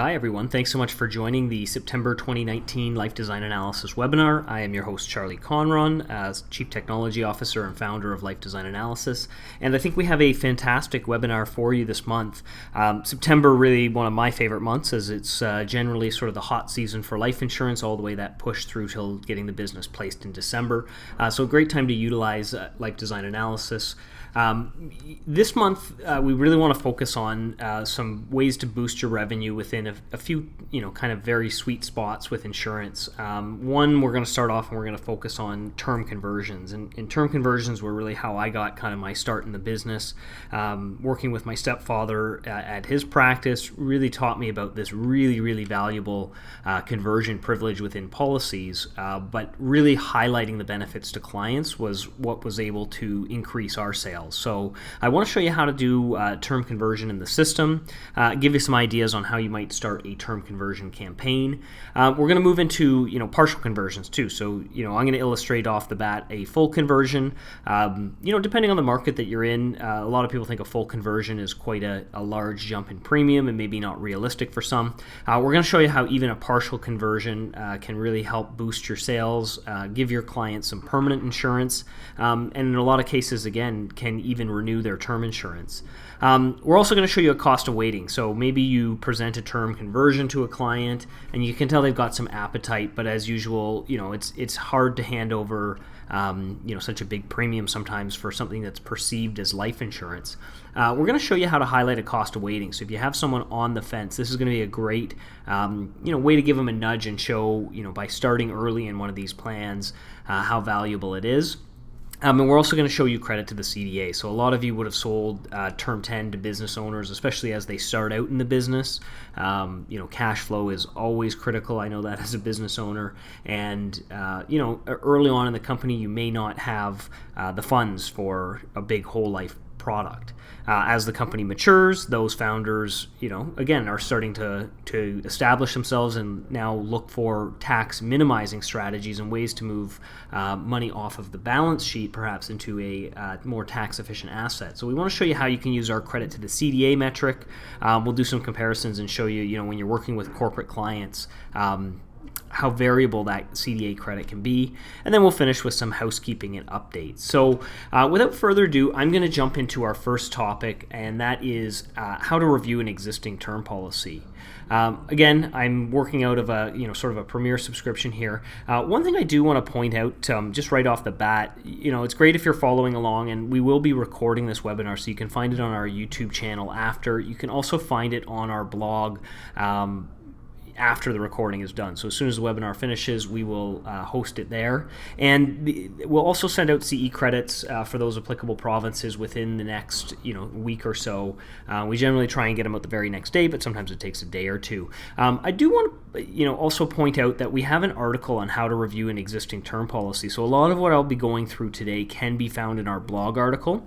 Hi everyone, thanks so much for joining the September 2019 Life Design Analysis webinar. I am your host Charlie Conron, as Chief Technology Officer and founder of Life Design Analysis, and I think we have a fantastic webinar for you this month. September really one of my favorite months, as it's generally sort of the hot season for life insurance, all the way that push through till getting the business placed in December. So a great time to utilize Life Design Analysis. This month, we really want to focus on some ways to boost your revenue within a few, kind of very sweet spots with insurance. One, we're going to start off and we're going to focus on term conversions. And term conversions were really how I got kind of my start in the business. Working with my stepfather at his practice really taught me about this really, really valuable conversion privilege within policies, but really highlighting the benefits to clients was what was able to increase our sales. So I want to show you how to do term conversion in the system, give you some ideas on how you might start a term conversion campaign. We're going to move into partial conversions too. So I'm going to illustrate off the bat a full conversion. Depending on the market that you're in, a lot of people think a full conversion is quite a large jump in premium and maybe not realistic for some. We're going to show you how even a partial conversion can really help boost your sales, give your clients some permanent insurance, and in a lot of cases, again, can even renew their term insurance. We're also going to show you a cost of waiting. So maybe you present a term conversion to a client and you can tell they've got some appetite, but as usual, it's hard to hand over such a big premium sometimes for something that's perceived as life insurance. We're going to show you how to highlight a cost of waiting. So if you have someone on the fence, this is going to be a great way to give them a nudge and show, by starting early in one of these plans, how valuable it is. And we're also going to show you credit to the CDA. So a lot of you would have sold Term 10 to business owners, especially as they start out in the business. Cash flow is always critical. I know that as a business owner. And, early on in the company, you may not have the funds for a big whole life product. As the company matures, those founders, again, are starting to establish themselves and now look for tax minimizing strategies and ways to move money off of the balance sheet, perhaps into a more tax efficient asset. So we want to show you how you can use our credit to the CDA metric. We'll do some comparisons and show you, when you're working with corporate clients, how variable that CDA credit can be, and then we'll finish with some housekeeping and updates. So without further ado, I'm going to jump into our first topic, and that is how to review an existing term policy. Again, I'm working out of a sort of a premier subscription here. One thing I do want to point out just right off the bat, it's great if you're following along, and we will be recording this webinar, so you can find it on our YouTube channel after. You can also find it on our blog after the recording is done. So as soon as the webinar finishes, we will host it there. And we'll also send out CE credits for those applicable provinces within the next week or so. We generally try and get them out the very next day, but sometimes it takes a day or two. I do want to also point out that we have an article on how to review an existing term policy. So a lot of what I'll be going through today can be found in our blog article.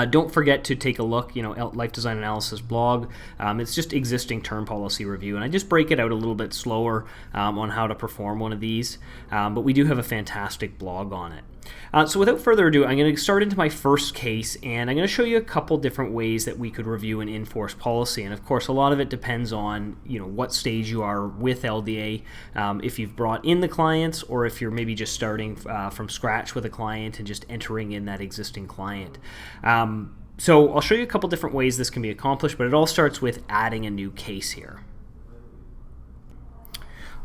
Don't forget to take a look, Life Design Analysis blog. It's just existing term policy review, and I just break it out a little bit slower on how to perform one of these, but we do have a fantastic blog on it. So without further ado, I'm going to start into my first case, and I'm going to show you a couple different ways that we could review an in-force policy. And of course, a lot of it depends on what stage you are with LDA, if you've brought in the clients, or if you're maybe just starting from scratch with a client and just entering in that existing client. So I'll show you a couple different ways this can be accomplished, but it all starts with adding a new case here.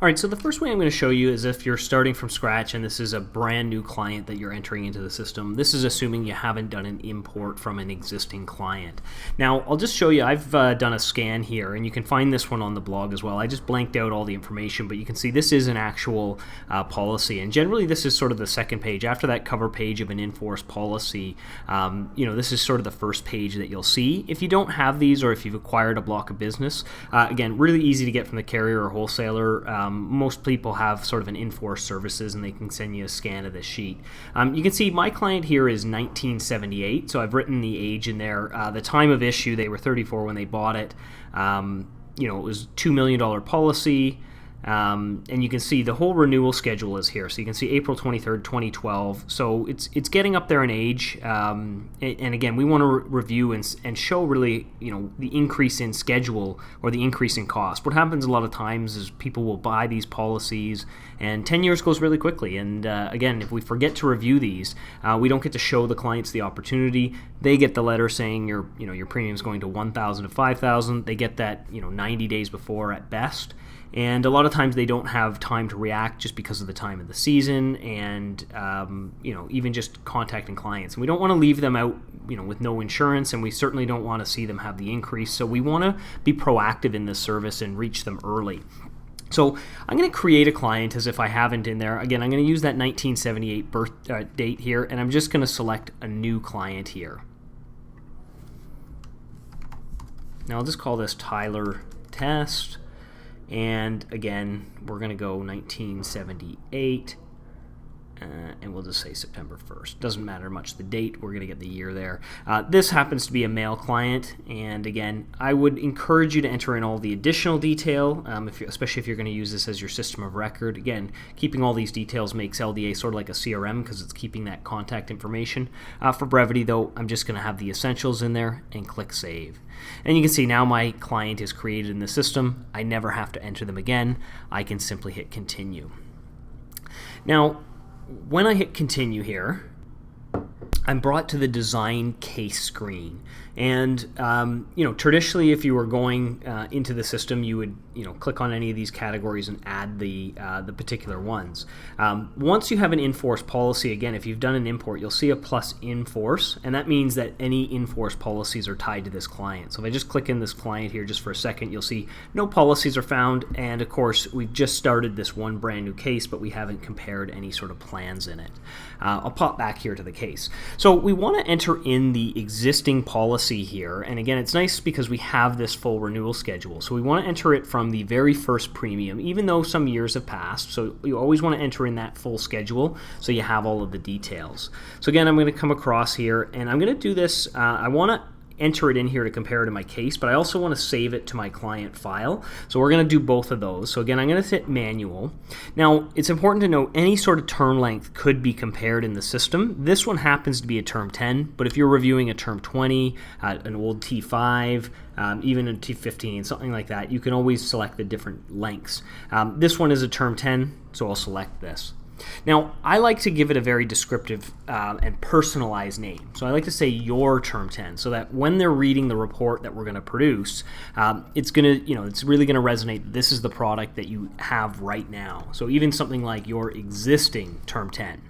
All right, so the first way I'm going to show you is if you're starting from scratch and this is a brand new client that you're entering into the system. This is assuming you haven't done an import from an existing client. Now, I'll just show you, I've done a scan here, and you can find this one on the blog as well. I just blanked out all the information, but you can see this is an actual policy, and generally this is sort of the second page. After that cover page of an in-force policy, this is sort of the first page that you'll see. If you don't have these, or if you've acquired a block of business, again, really easy to get from the carrier or wholesaler. Most people have sort of an in-force services, and they can send you a scan of this sheet. You can see my client here is 1978, so I've written the age in there. The time of issue, they were 34 when they bought it. It was $2 million policy. And you can see the whole renewal schedule is here. So you can see April 23rd, 2012. So it's getting up there in age. And again, we want to review and show really, the increase in schedule or the increase in cost. What happens a lot of times is people will buy these policies and 10 years goes really quickly. And again, if we forget to review these, we don't get to show the clients the opportunity. They get the letter saying your premium is going to $1,000 to $5,000. They get that 90 days before at best. And a lot of times they don't have time to react just because of the time of the season and, even just contacting clients. And we don't want to leave them out, with no insurance, and we certainly don't want to see them have the increase. So we want to be proactive in this service and reach them early. So I'm going to create a client as if I haven't in there. Again, I'm going to use that 1978 birth date here, and I'm just going to select a new client here. Now I'll just call this Tyler Test. And again, we're going to go 1978, and we'll just say September 1st. Doesn't matter much the date, we're going to get the year there. This happens to be a male client, and again, I would encourage you to enter in all the additional detail, especially if you're going to use this as your system of record. Again, keeping all these details makes LDA sort of like a CRM because it's keeping that contact information. For brevity, though, I'm just going to have the essentials in there and click Save. And you can see now my client is created in the system. I never have to enter them again. I can simply hit Continue. Now, when I hit Continue here, I'm brought to the Design Case screen. And, traditionally, if you were going into the system, you would, click on any of these categories and add the particular ones. Once you have an in-force policy, again, if you've done an import, you'll see a plus in-force, and that means that any in-force policies are tied to this client. So if I just click in this client here just for a second, you'll see no policies are found, and of course, we've just started this one brand new case, but we haven't compared any sort of plans in it. I'll pop back here to the case. So we want to enter in the existing policy here, and again, it's nice because we have this full renewal schedule. So we want to enter it from the very first premium, even though some years have passed. So you always want to enter in that full schedule so you have all of the details. So again, I'm going to come across here, and I'm going to do this. I want to enter it in here to compare it to my case, but I also want to save it to my client file. So we're going to do both of those. So again, I'm going to hit Manual. Now, it's important to note any sort of term length could be compared in the system. This one happens to be a term 10, but if you're reviewing a term 20, an old T5, even a T15, something like that, you can always select the different lengths. This one is a term 10, so I'll select this. Now, I like to give it a very descriptive and personalized name. So I like to say your term 10, so that when they're reading the report that we're going to produce, it's really going to resonate. This is the product that you have right now. So even something like your existing term 10.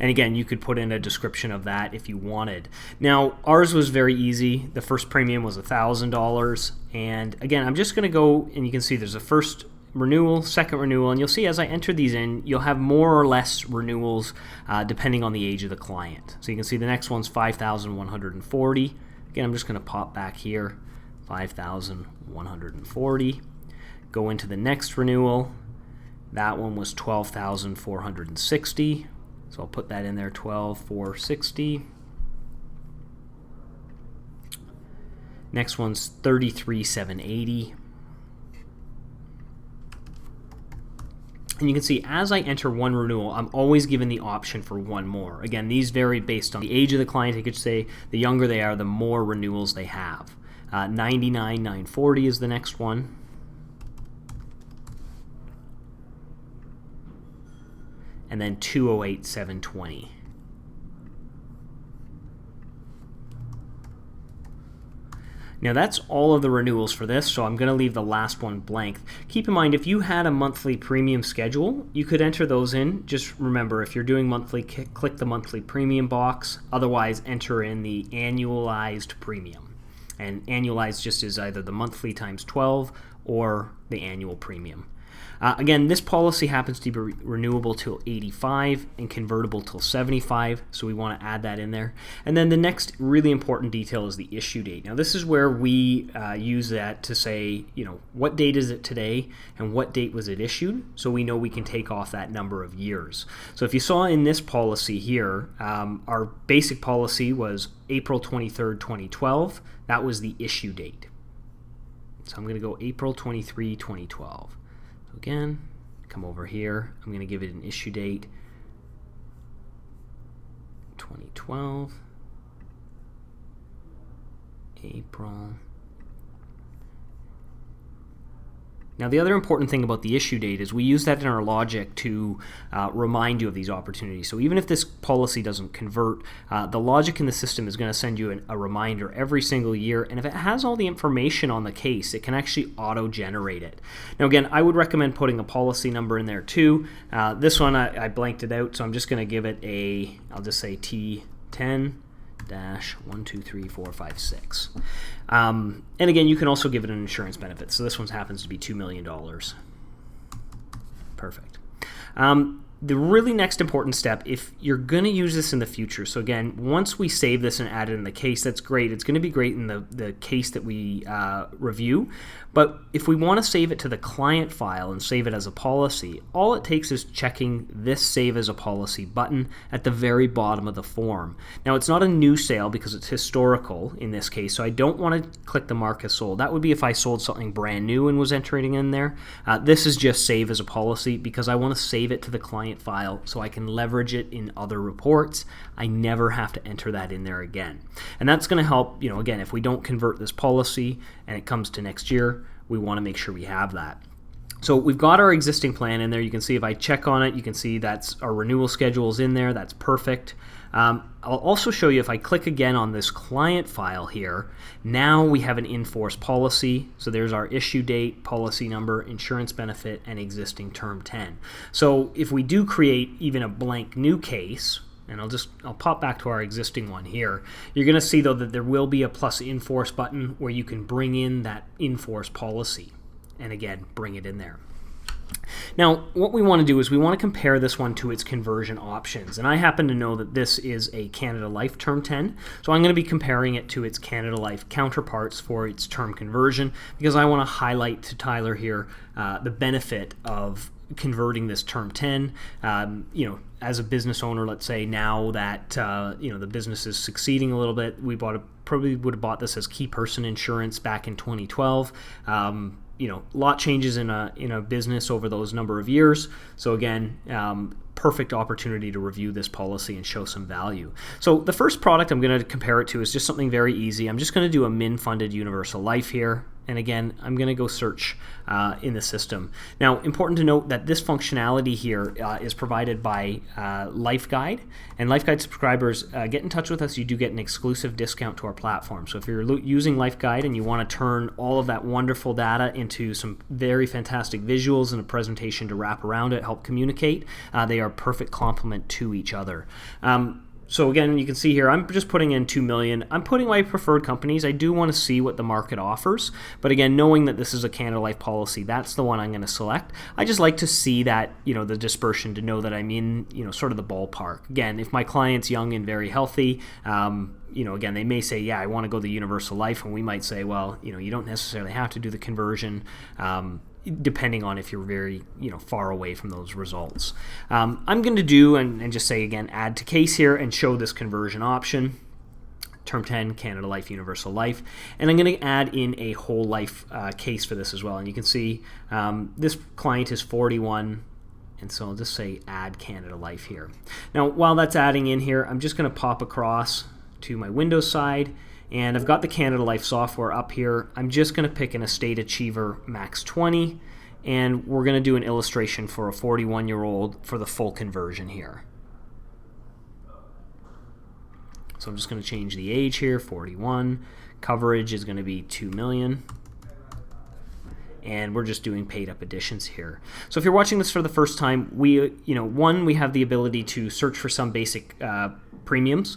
And again, you could put in a description of that if you wanted. Now, ours was very easy. The first premium was $1,000. And again, I'm just going to go, and you can see there's a first renewal, second renewal, and you'll see as I enter these in, you'll have more or less renewals depending on the age of the client. So you can see the next one's $5,140. Again, I'm just going to pop back here, $5,140. Go into the next renewal. That one was $12,460. So I'll put that in there, $12,460. Next one's $33,780. And you can see as I enter one renewal, I'm always given the option for one more. Again, these vary based on the age of the client. I could say the younger they are, the more renewals they have. $99,940 is the next one. And then $208,720. Now that's all of the renewals for this, so I'm going to leave the last one blank. Keep in mind, if you had a monthly premium schedule, you could enter those in. Just remember, if you're doing monthly, click the monthly premium box. Otherwise, enter in the annualized premium. And annualized just is either the monthly times 12 or the annual premium. Again, this policy happens to be renewable till 85 and convertible till 75, so we want to add that in there. And then the next really important detail is the issue date. Now, this is where we use that to say, what date is it today and what date was it issued, so we know we can take off that number of years. So if you saw in this policy here, our basic policy was April 23rd, 2012. That was the issue date. So I'm going to go April 23, 2012. So again, come over here. I'm going to give it an issue date 2012, April. Now, the other important thing about the issue date is we use that in our logic to remind you of these opportunities. So even if this policy doesn't convert, the logic in the system is going to send you a reminder every single year. And if it has all the information on the case, it can actually auto-generate it. Now, again, I would recommend putting a policy number in there too. This one, I blanked it out, so I'm just going to give it I'll just say T10. Dash 1, 2, 3, 4, 5, 6. And again, you can also give it an insurance benefit. So this one happens to be $2 million. Perfect. The really next important step, if you're going to use this in the future, so again, once we save this and add it in the case, that's great. It's going to be great in the case that we review. But if we want to save it to the client file and save it as a policy, all it takes is checking this Save as a Policy button at the very bottom of the form. Now, it's not a new sale because it's historical in this case, so I don't want to click the Mark as Sold. That would be if I sold something brand new and was entering in there. This is just Save as a Policy because I want to save it to the client file so I can leverage it in other reports. I never have to enter that in there again. And that's going to help, again, if we don't convert this policy and it comes to next year, we want to make sure we have that. So we've got our existing plan in there. You can see if I check on it, you can see that's our renewal schedules in there. That's perfect. I'll also show you if I click again on this client file here, now we have an in-force policy. So there's our issue date, policy number, insurance benefit, and existing term 10. So if we do create even a blank new case, and I'll pop back to our existing one here. You're going to see though that there will be a plus in-force button where you can bring in that in-force policy and again bring it in there. Now, what we want to do is we want to compare this one to its conversion options. And I happen to know that this is a Canada Life Term 10. So I'm going to be comparing it to its Canada Life counterparts for its term conversion because I want to highlight to Tyler here the benefit of converting this term 10. As a business owner, let's say now that the business is succeeding a little bit, we probably would have bought this as key person insurance back in 2012. A lot changes in a business over those number of years. So again, perfect opportunity to review this policy and show some value. So the first product I'm going to compare it to is just something very easy. I'm just going to do a min-funded universal life here. And again, I'm going to go search in the system. Now, important to note that this functionality here is provided by Life Guide. And Life Guide subscribers, get in touch with us. You do get an exclusive discount to our platform. So if you're using Life Guide and you want to turn all of that wonderful data into some very fantastic visuals and a presentation to wrap around it, help communicate, they are a perfect complement to each other. So again, you can see here, I'm just putting in 2 million. I'm putting my preferred companies. I do want to see what the market offers. But again, knowing that this is a Canada Life policy, that's the one I'm going to select. I just like to see that, the dispersion to know that I'm in, sort of the ballpark. Again, if my client's young and very healthy, again, they may say, yeah, I want to go the universal life. And we might say, well, you don't necessarily have to do the conversion. Depending on if you're very far away from those results. I'm going to do and just say again add to case here and show this conversion option, term 10 Canada Life Universal Life, and I'm going to add in a whole life case for this as well. And you can see this client is 41, and so I'll just say add Canada Life here. Now while that's adding in here, I'm just going to pop across to my Windows side. And I've got the Canada Life software up here. I'm just going to pick an Estate Achiever Max 20, and we're going to do an illustration for a 41-year-old for the full conversion here. So I'm just going to change the age here, 41. Coverage is going to be 2 million. And we're just doing paid up additions here. So if you're watching this for the first time, we have the ability to search for some basic premiums.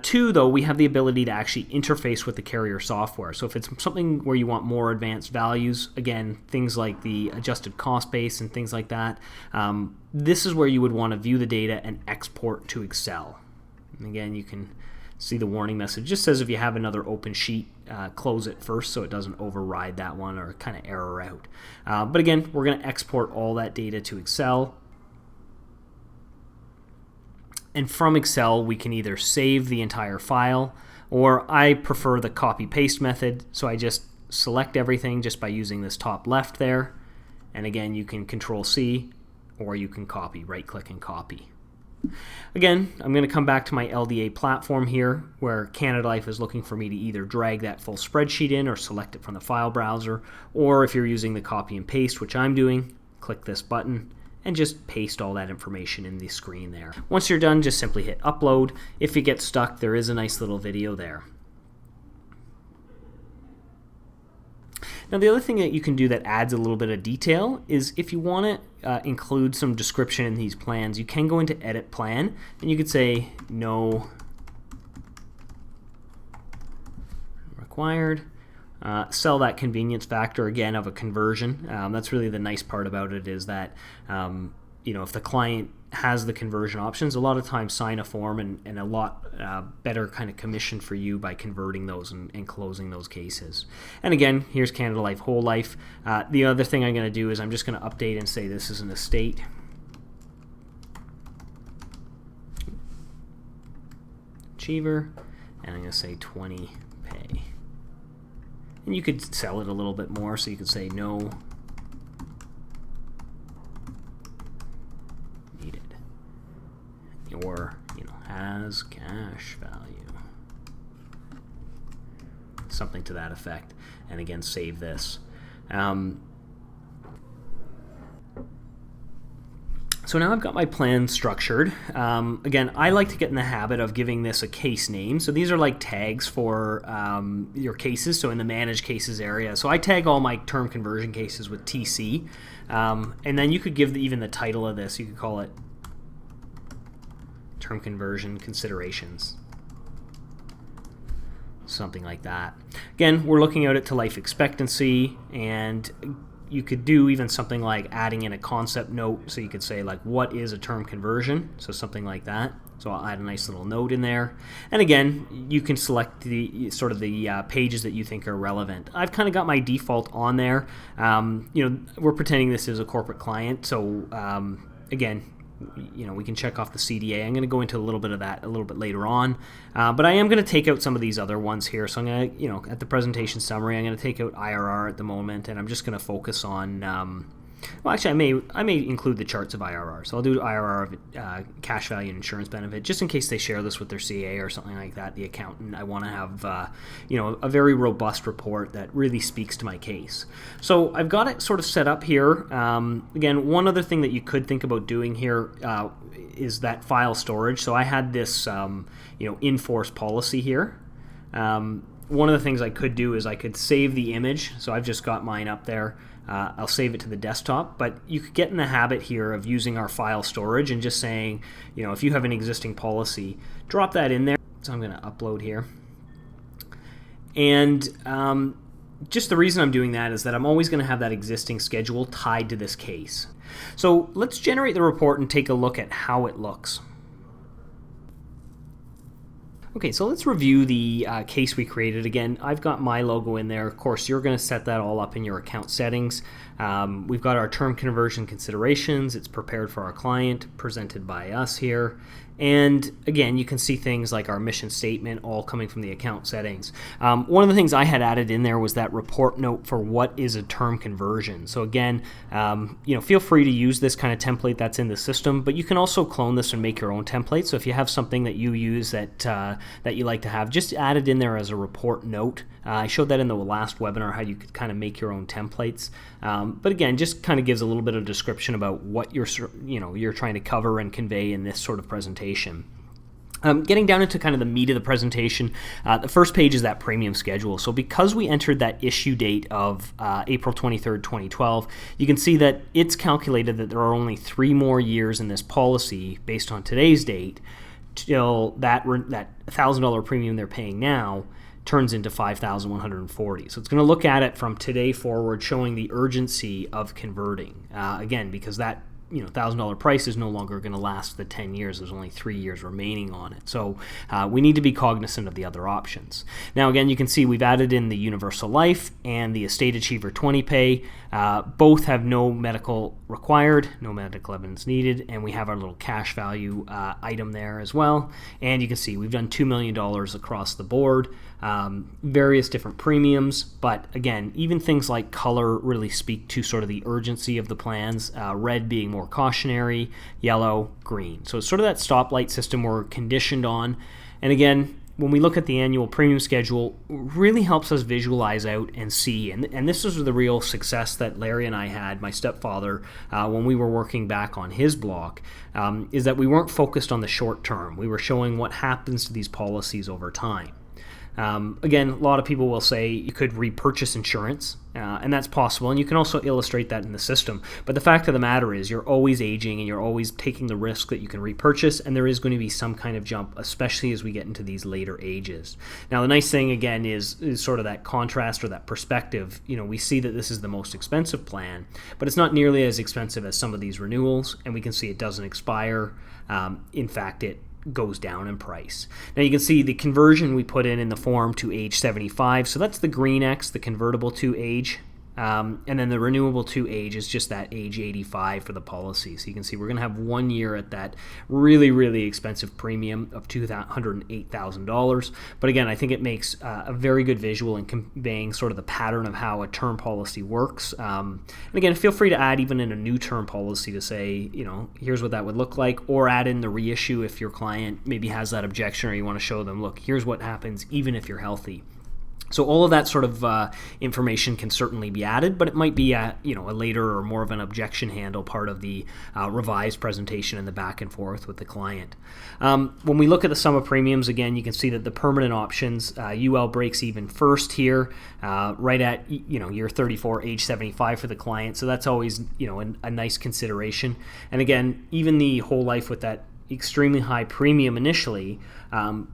Two, though, we have the ability to actually interface with the carrier software. So if it's something where you want more advanced values, again, things like the adjusted cost base and things like that, this is where you would want to view the data and export to Excel. And again, you can see the warning message. It just says if you have another open sheet, close it first so it doesn't override that one or kind of error out. But again, we're going to export all that data to Excel. And from Excel, we can either save the entire file, or I prefer the copy-paste method. So I just select everything just by using this top left there, And again, you can Control C, or you can copy, right click and copy. Again, I'm going to come back to my LDA platform here, where Canada Life is looking for me to either drag that full spreadsheet in or select it from the file browser, or if you're using the copy and paste, which I'm doing, click this button and just paste all that information in the screen there. Once you're done, just simply hit upload. If you get stuck, there is a nice little video there. Now, the other thing that you can do that adds a little bit of detail is if you want to include some description in these plans, you can go into Edit Plan, and you could say no required. Sell that convenience factor, again, of a conversion. That's really the nice part about it, is that if the client has the conversion options, a lot of times sign a form and a lot better kind of commission for you by converting those and closing those cases. And again, here's Canada Life Whole Life. The other thing I'm going to do is I'm just going to update and say this is an estate. Achiever, and I'm going to say 20 pay. And you could sell it a little bit more, so you could say no needed, or has cash value, something to that effect. And again, save this. So now I've got my plan structured. Again, I like to get in the habit of giving this a case name. So these are like tags for your cases, so in the managed cases area. So I tag all my term conversion cases with TC. And then you could give even the title of this. You could call it Term Conversion Considerations. Something like that. Again, we're looking at it to life expectancy, and you could do even something like adding in a concept note, so you could say like, what is a term conversion? So something like that. So I'll add a nice little note in there. And again, you can select the sort of the pages that you think are relevant. I've kind of got my default on there. We're pretending this is a corporate client, so again, we can check off the CDA. I'm going to go into a little bit of that a little bit later on, but I am going to take out some of these other ones here. So I'm going to, at the presentation summary, I'm going to take out IRR at the moment, and I'm just going to focus on. Well, actually, I may include the charts of IRR. So I'll do IRR of cash value and insurance benefit, just in case they share this with their CA or something like that, the accountant. I want to have a very robust report that really speaks to my case. So I've got it sort of set up here. Again, one other thing that you could think about doing here is that file storage. So I had this in-force policy here. One of the things I could do is I could save the image. So I've just got mine up there. I'll save it to the desktop, but you could get in the habit here of using our file storage and just saying, if you have an existing policy, drop that in there. So I'm going to upload here. And just the reason I'm doing that is that I'm always going to have that existing schedule tied to this case. So let's generate the report and take a look at how it looks. Okay, so let's review the case we created. Again, I've got my logo in there. Of course, you're going to set that all up in your account settings. We've got our term conversion considerations. It's prepared for our client, presented by us here. And again, you can see things like our mission statement all coming from the account settings. One of the things I had added in there was that report note for what is a term conversion. So again, feel free to use this kind of template that's in the system, but you can also clone this and make your own template. So if you have something that you use that you like to have, just add it in there as a report note. I showed that in the last webinar, how you could kind of make your own templates. But again, just kind of gives a little bit of description about what you're trying to cover and convey in this sort of presentation. Getting down into kind of the meat of the presentation, the first page is that premium schedule. So because we entered that issue date of April 23rd, 2012, you can see that it's calculated that there are only 3 more years in this policy based on today's date till that $1,000 premium they're paying now turns into $5,140. So it's going to look at it from today forward, showing the urgency of converting. Again, because that $1,000 price is no longer going to last the 10 years. There's only 3 years remaining on it. So we need to be cognizant of the other options. Now, again, you can see we've added in the Universal Life and the Estate Achiever 20 Pay. Both have no medical required, no medical evidence needed, and we have our little cash value item there as well. And you can see we've done $2 million across the board, various different premiums, but again, even things like color really speak to sort of the urgency of the plans, red being more cautionary, yellow, green. So it's sort of that stoplight system we're conditioned on. And again, when we look at the annual premium schedule, really helps us visualize out and see. And this was the real success that Larry and I had, my stepfather, when we were working back on his block, is that we weren't focused on the short term. We were showing what happens to these policies over time. Again, a lot of people will say you could repurchase insurance, and that's possible, and you can also illustrate that in the system. But the fact of the matter is you're always aging and you're always taking the risk that you can repurchase, and there is going to be some kind of jump, especially as we get into these later ages. Now, the nice thing, again, is sort of that contrast or that perspective. We see that this is the most expensive plan, but it's not nearly as expensive as some of these renewals, and we can see it doesn't expire. In fact, it goes down in price. Now you can see the conversion we put in the form to age 75. So that's the green X, the convertible to age. And then the renewable to age is just that age 85 for the policy. So you can see we're going to have 1 year at that really, really expensive premium of $208,000. But again, I think it makes a very good visual in conveying sort of the pattern of how a term policy works. And again, feel free to add even in a new term policy to say, here's what that would look like, or add in the reissue if your client maybe has that objection or you want to show them, look, here's what happens even if you're healthy. So all of that sort of information can certainly be added, but it might be a later or more of an objection handle part of the revised presentation and the back and forth with the client. When we look at the sum of premiums, again, you can see that the permanent options, UL breaks even first here, right at year 34, age 75 for the client. So that's always a nice consideration. And again, even the whole life with that extremely high premium initially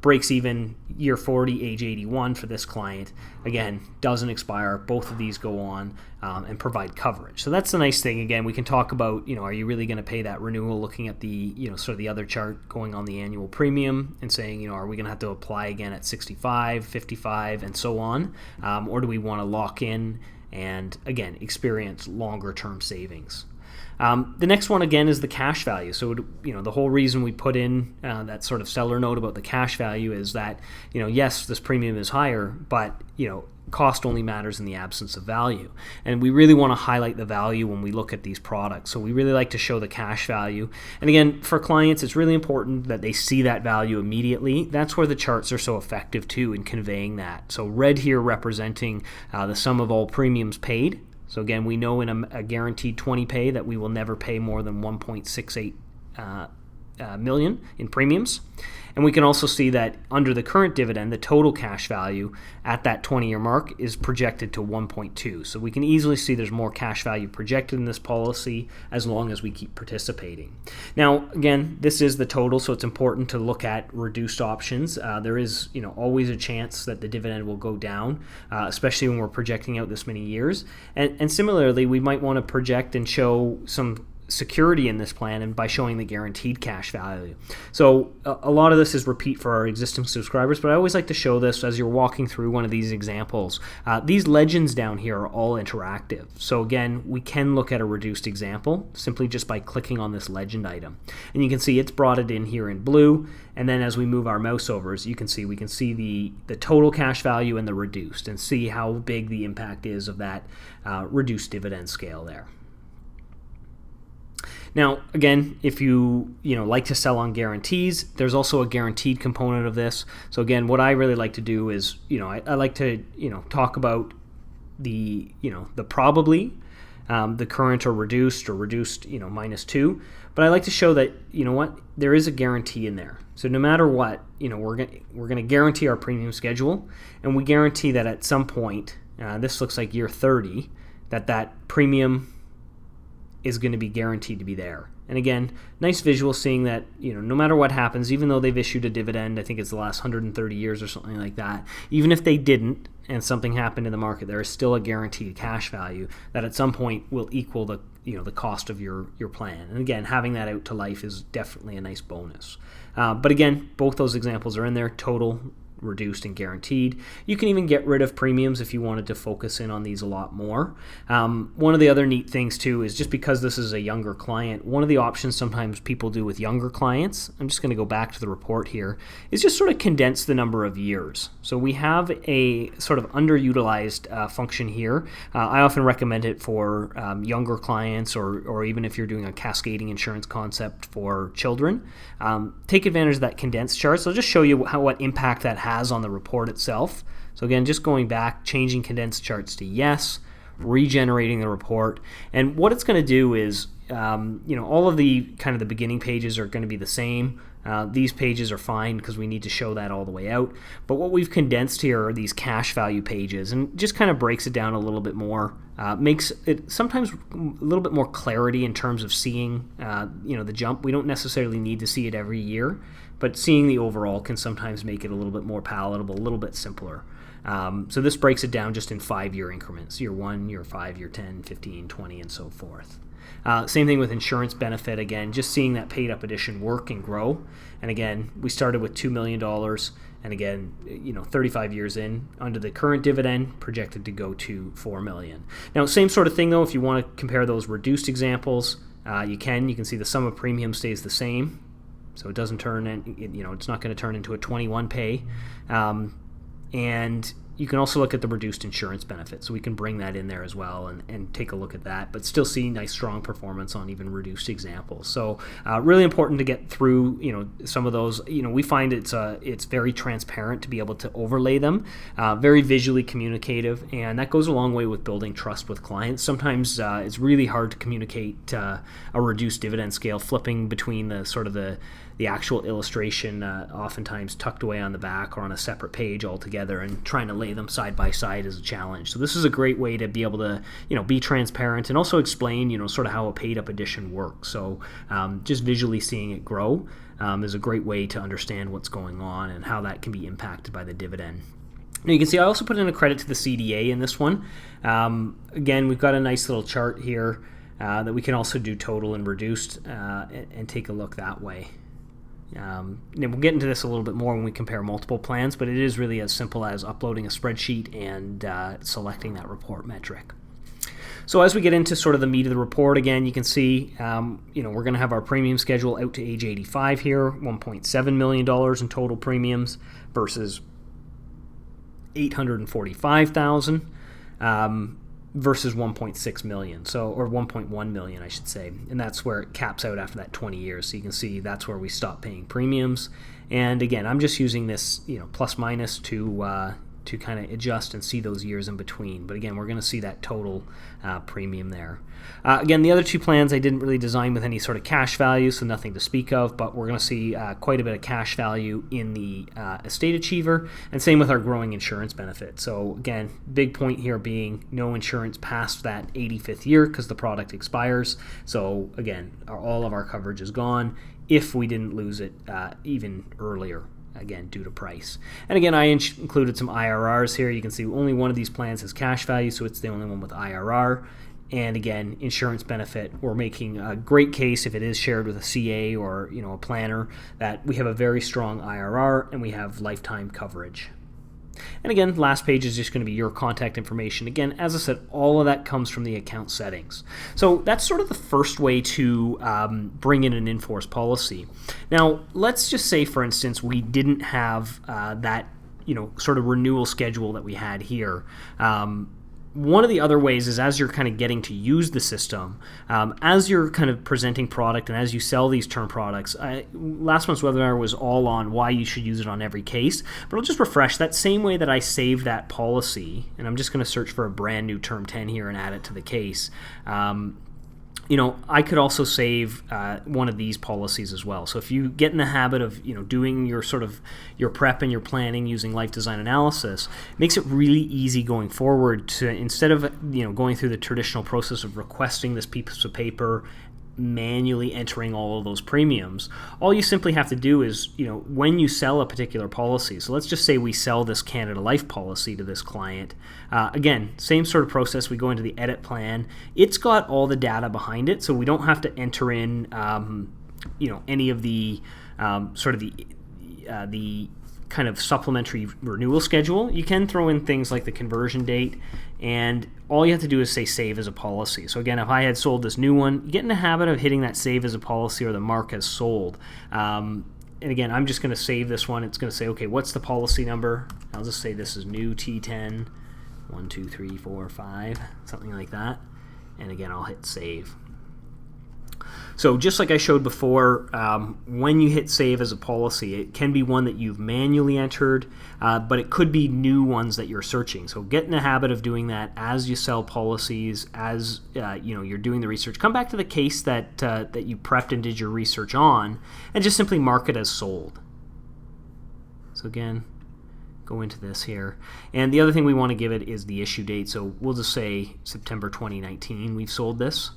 breaks even year 40, age 81 for this client. Again, doesn't expire. Both of these go on and provide coverage. So that's the nice thing. Again, we can talk about, are you really going to pay that renewal, looking at the, sort of the other chart going on the annual premium and saying, are we going to have to apply again at 65, 55, and so on? Or do we want to lock in and, again, experience longer term savings? The next one, again, is the cash value. So, the whole reason we put in that sort of seller note about the cash value is that, yes, this premium is higher, but, cost only matters in the absence of value. And we really want to highlight the value when we look at these products. So we really like to show the cash value. And again, for clients, it's really important that they see that value immediately. That's where the charts are so effective, too, in conveying that. So red here representing the sum of all premiums paid. So again, we know in a guaranteed 20 pay that we will never pay more than 1.68 million in premiums. And we can also see that under the current dividend, the total cash value at that 20-year mark is projected to 1.2. So we can easily see there's more cash value projected in this policy as long as we keep participating. Now, again, this is the total, so it's important to look at reduced options. There is, always a chance that the dividend will go down, especially when we're projecting out this many years. And similarly, we might want to project and show some security in this plan, and by showing the guaranteed cash value. So a lot of this is repeat for our existing subscribers, but I always like to show this as you're walking through one of these examples. These legends down here are all interactive. So again, we can look at a reduced example simply just by clicking on this legend item. And you can see it's brought it in here in blue, and then as we move our mouse over, as you can see, we can see the total cash value and the reduced, and see how big the impact is of that reduced dividend scale there. Now, again, if you like to sell on guarantees, there's also a guaranteed component of this. So again, what I really like to do is, I like to, talk about the probably, the current or reduced -2. But I like to show that, there is a guarantee in there. So no matter what, we're going to guarantee our premium schedule, and we guarantee that at some point, this looks like year 30, that premium is going to be guaranteed to be there. And again, nice visual seeing that, no matter what happens, even though they've issued a dividend, I think it's the last 130 years or something like that, even if they didn't and something happened in the market, there is still a guaranteed cash value that at some point will equal the cost of your plan. And again, having that out to life is definitely a nice bonus. But again, both those examples are in there, total reduced, and guaranteed. You can even get rid of premiums if you wanted to focus in on these a lot more. One of the other neat things too is, just because this is a younger client, one of the options sometimes people do with younger clients, I'm just going to go back to the report here, is just sort of condense the number of years. So we have a sort of underutilized function here. I often recommend it for younger clients, or even if you're doing a cascading insurance concept for children. Take advantage of that condensed chart. So I'll just show you what impact that has on the report itself. So again, just going back, changing condensed charts to yes, regenerating the report. And what it's going to do is, all of the kind of the beginning pages are going to be the same. These pages are fine because we need to show that all the way out. But what we've condensed here are these cash value pages, and just kind of breaks it down a little bit more. Makes it sometimes a little bit more clarity in terms of seeing the jump. We don't necessarily need to see it every year, but seeing the overall can sometimes make it a little bit more palatable, a little bit simpler. So this breaks it down just in 5-year increments: year 1, year 5, year 10, 15, 20, and so forth. Same thing with insurance benefit. Again, just seeing that paid up addition work and grow. And again, we started with $2 million, and again, 35 years in, under the current dividend, projected to go to $4 million. Now, same sort of thing though, if you want to compare those reduced examples, you can see the sum of premium stays the same. So it doesn't turn in, it's not going to turn into a 21 pay. And you can also look at the reduced insurance benefit. So we can bring that in there as well and take a look at that, but still see nice strong performance on even reduced examples. So really important to get through some of those. We find it's very transparent to be able to overlay them, very visually communicative, and that goes a long way with building trust with clients. Sometimes it's really hard to communicate a reduced dividend scale, flipping between the actual illustration, oftentimes tucked away on the back or on a separate page altogether, and trying to lay them side by side is a challenge. So this is a great way to be able to, be transparent and also explain, sort of how a paid up addition works. So just visually seeing it grow is a great way to understand what's going on and how that can be impacted by the dividend. Now you can see I also put in a credit to the CDA in this one. Again, we've got a nice little chart here that we can also do total and reduced and take a look that way. We'll get into this a little bit more when we compare multiple plans, but it is really as simple as uploading a spreadsheet and selecting that report metric. So as we get into sort of the meat of the report, again, you can see we're going to have our premium schedule out to age 85 here, $1.7 million in total premiums versus $845,000 versus 1.6 million, or 1.1 million, I should say, and that's where it caps out after that 20 years. So you can see that's where we stop paying premiums. And again, I'm just using this, plus minus to kind of adjust and see those years in between. But again, we're going to see that total premium there. Again, the other two plans I didn't really design with any sort of cash value, so nothing to speak of, but we're going to see quite a bit of cash value in the Estate Achiever, and same with our growing insurance benefit. So again, big point here being no insurance past that 85th year because the product expires. So again, all of our coverage is gone if we didn't lose it even earlier, again, due to price. And again, I included some IRRs here. You can see only one of these plans has cash value, so it's the only one with IRR. And again, insurance benefit, we're making a great case if it is shared with a CA or a planner that we have a very strong IRR and we have lifetime coverage. And again, last page is just going to be your contact information. Again, as I said, all of that comes from the account settings. So that's sort of the first way to bring in an in-force policy. Now, let's just say, for instance, we didn't have that sort of renewal schedule that we had here. One of the other ways is, as you're kind of getting to use the system, as you're kind of presenting product and as you sell these term products, last month's webinar was all on why you should use it on every case, but I'll just refresh that same way that I saved that policy, and I'm just going to search for a brand new term 10 here and add it to the case. I could also save one of these policies as well. So if you get in the habit of doing your sort of your prep and your planning using life design analysis, it makes it really easy going forward to, instead of going through the traditional process of requesting this piece of paper, manually entering all of those premiums, all you simply have to do is, when you sell a particular policy, so let's just say we sell this Canada Life policy to this client, again, same sort of process, we go into the edit plan, it's got all the data behind it, so we don't have to enter in, any of the sort of the kind of supplementary renewal schedule, you can throw in things like the conversion date, and all you have to do is say save as a policy. So again, if I had sold this new one, get in the habit of hitting that save as a policy or the mark as sold. And again, I'm just going to save this one. It's going to say, okay, what's the policy number? I'll just say this is new T10 1 2 3 4 5, something like that. And again, I'll hit save. So just like I showed before, when you hit save as a policy, it can be one that you've manually entered, but it could be new ones that you're searching. So get in the habit of doing that as you sell policies, as you're doing the research. Come back to the case that you prepped and did your research on, and just simply mark it as sold. So again, go into this here. And the other thing we want to give it is the issue date. So we'll just say September 2019 we've sold this.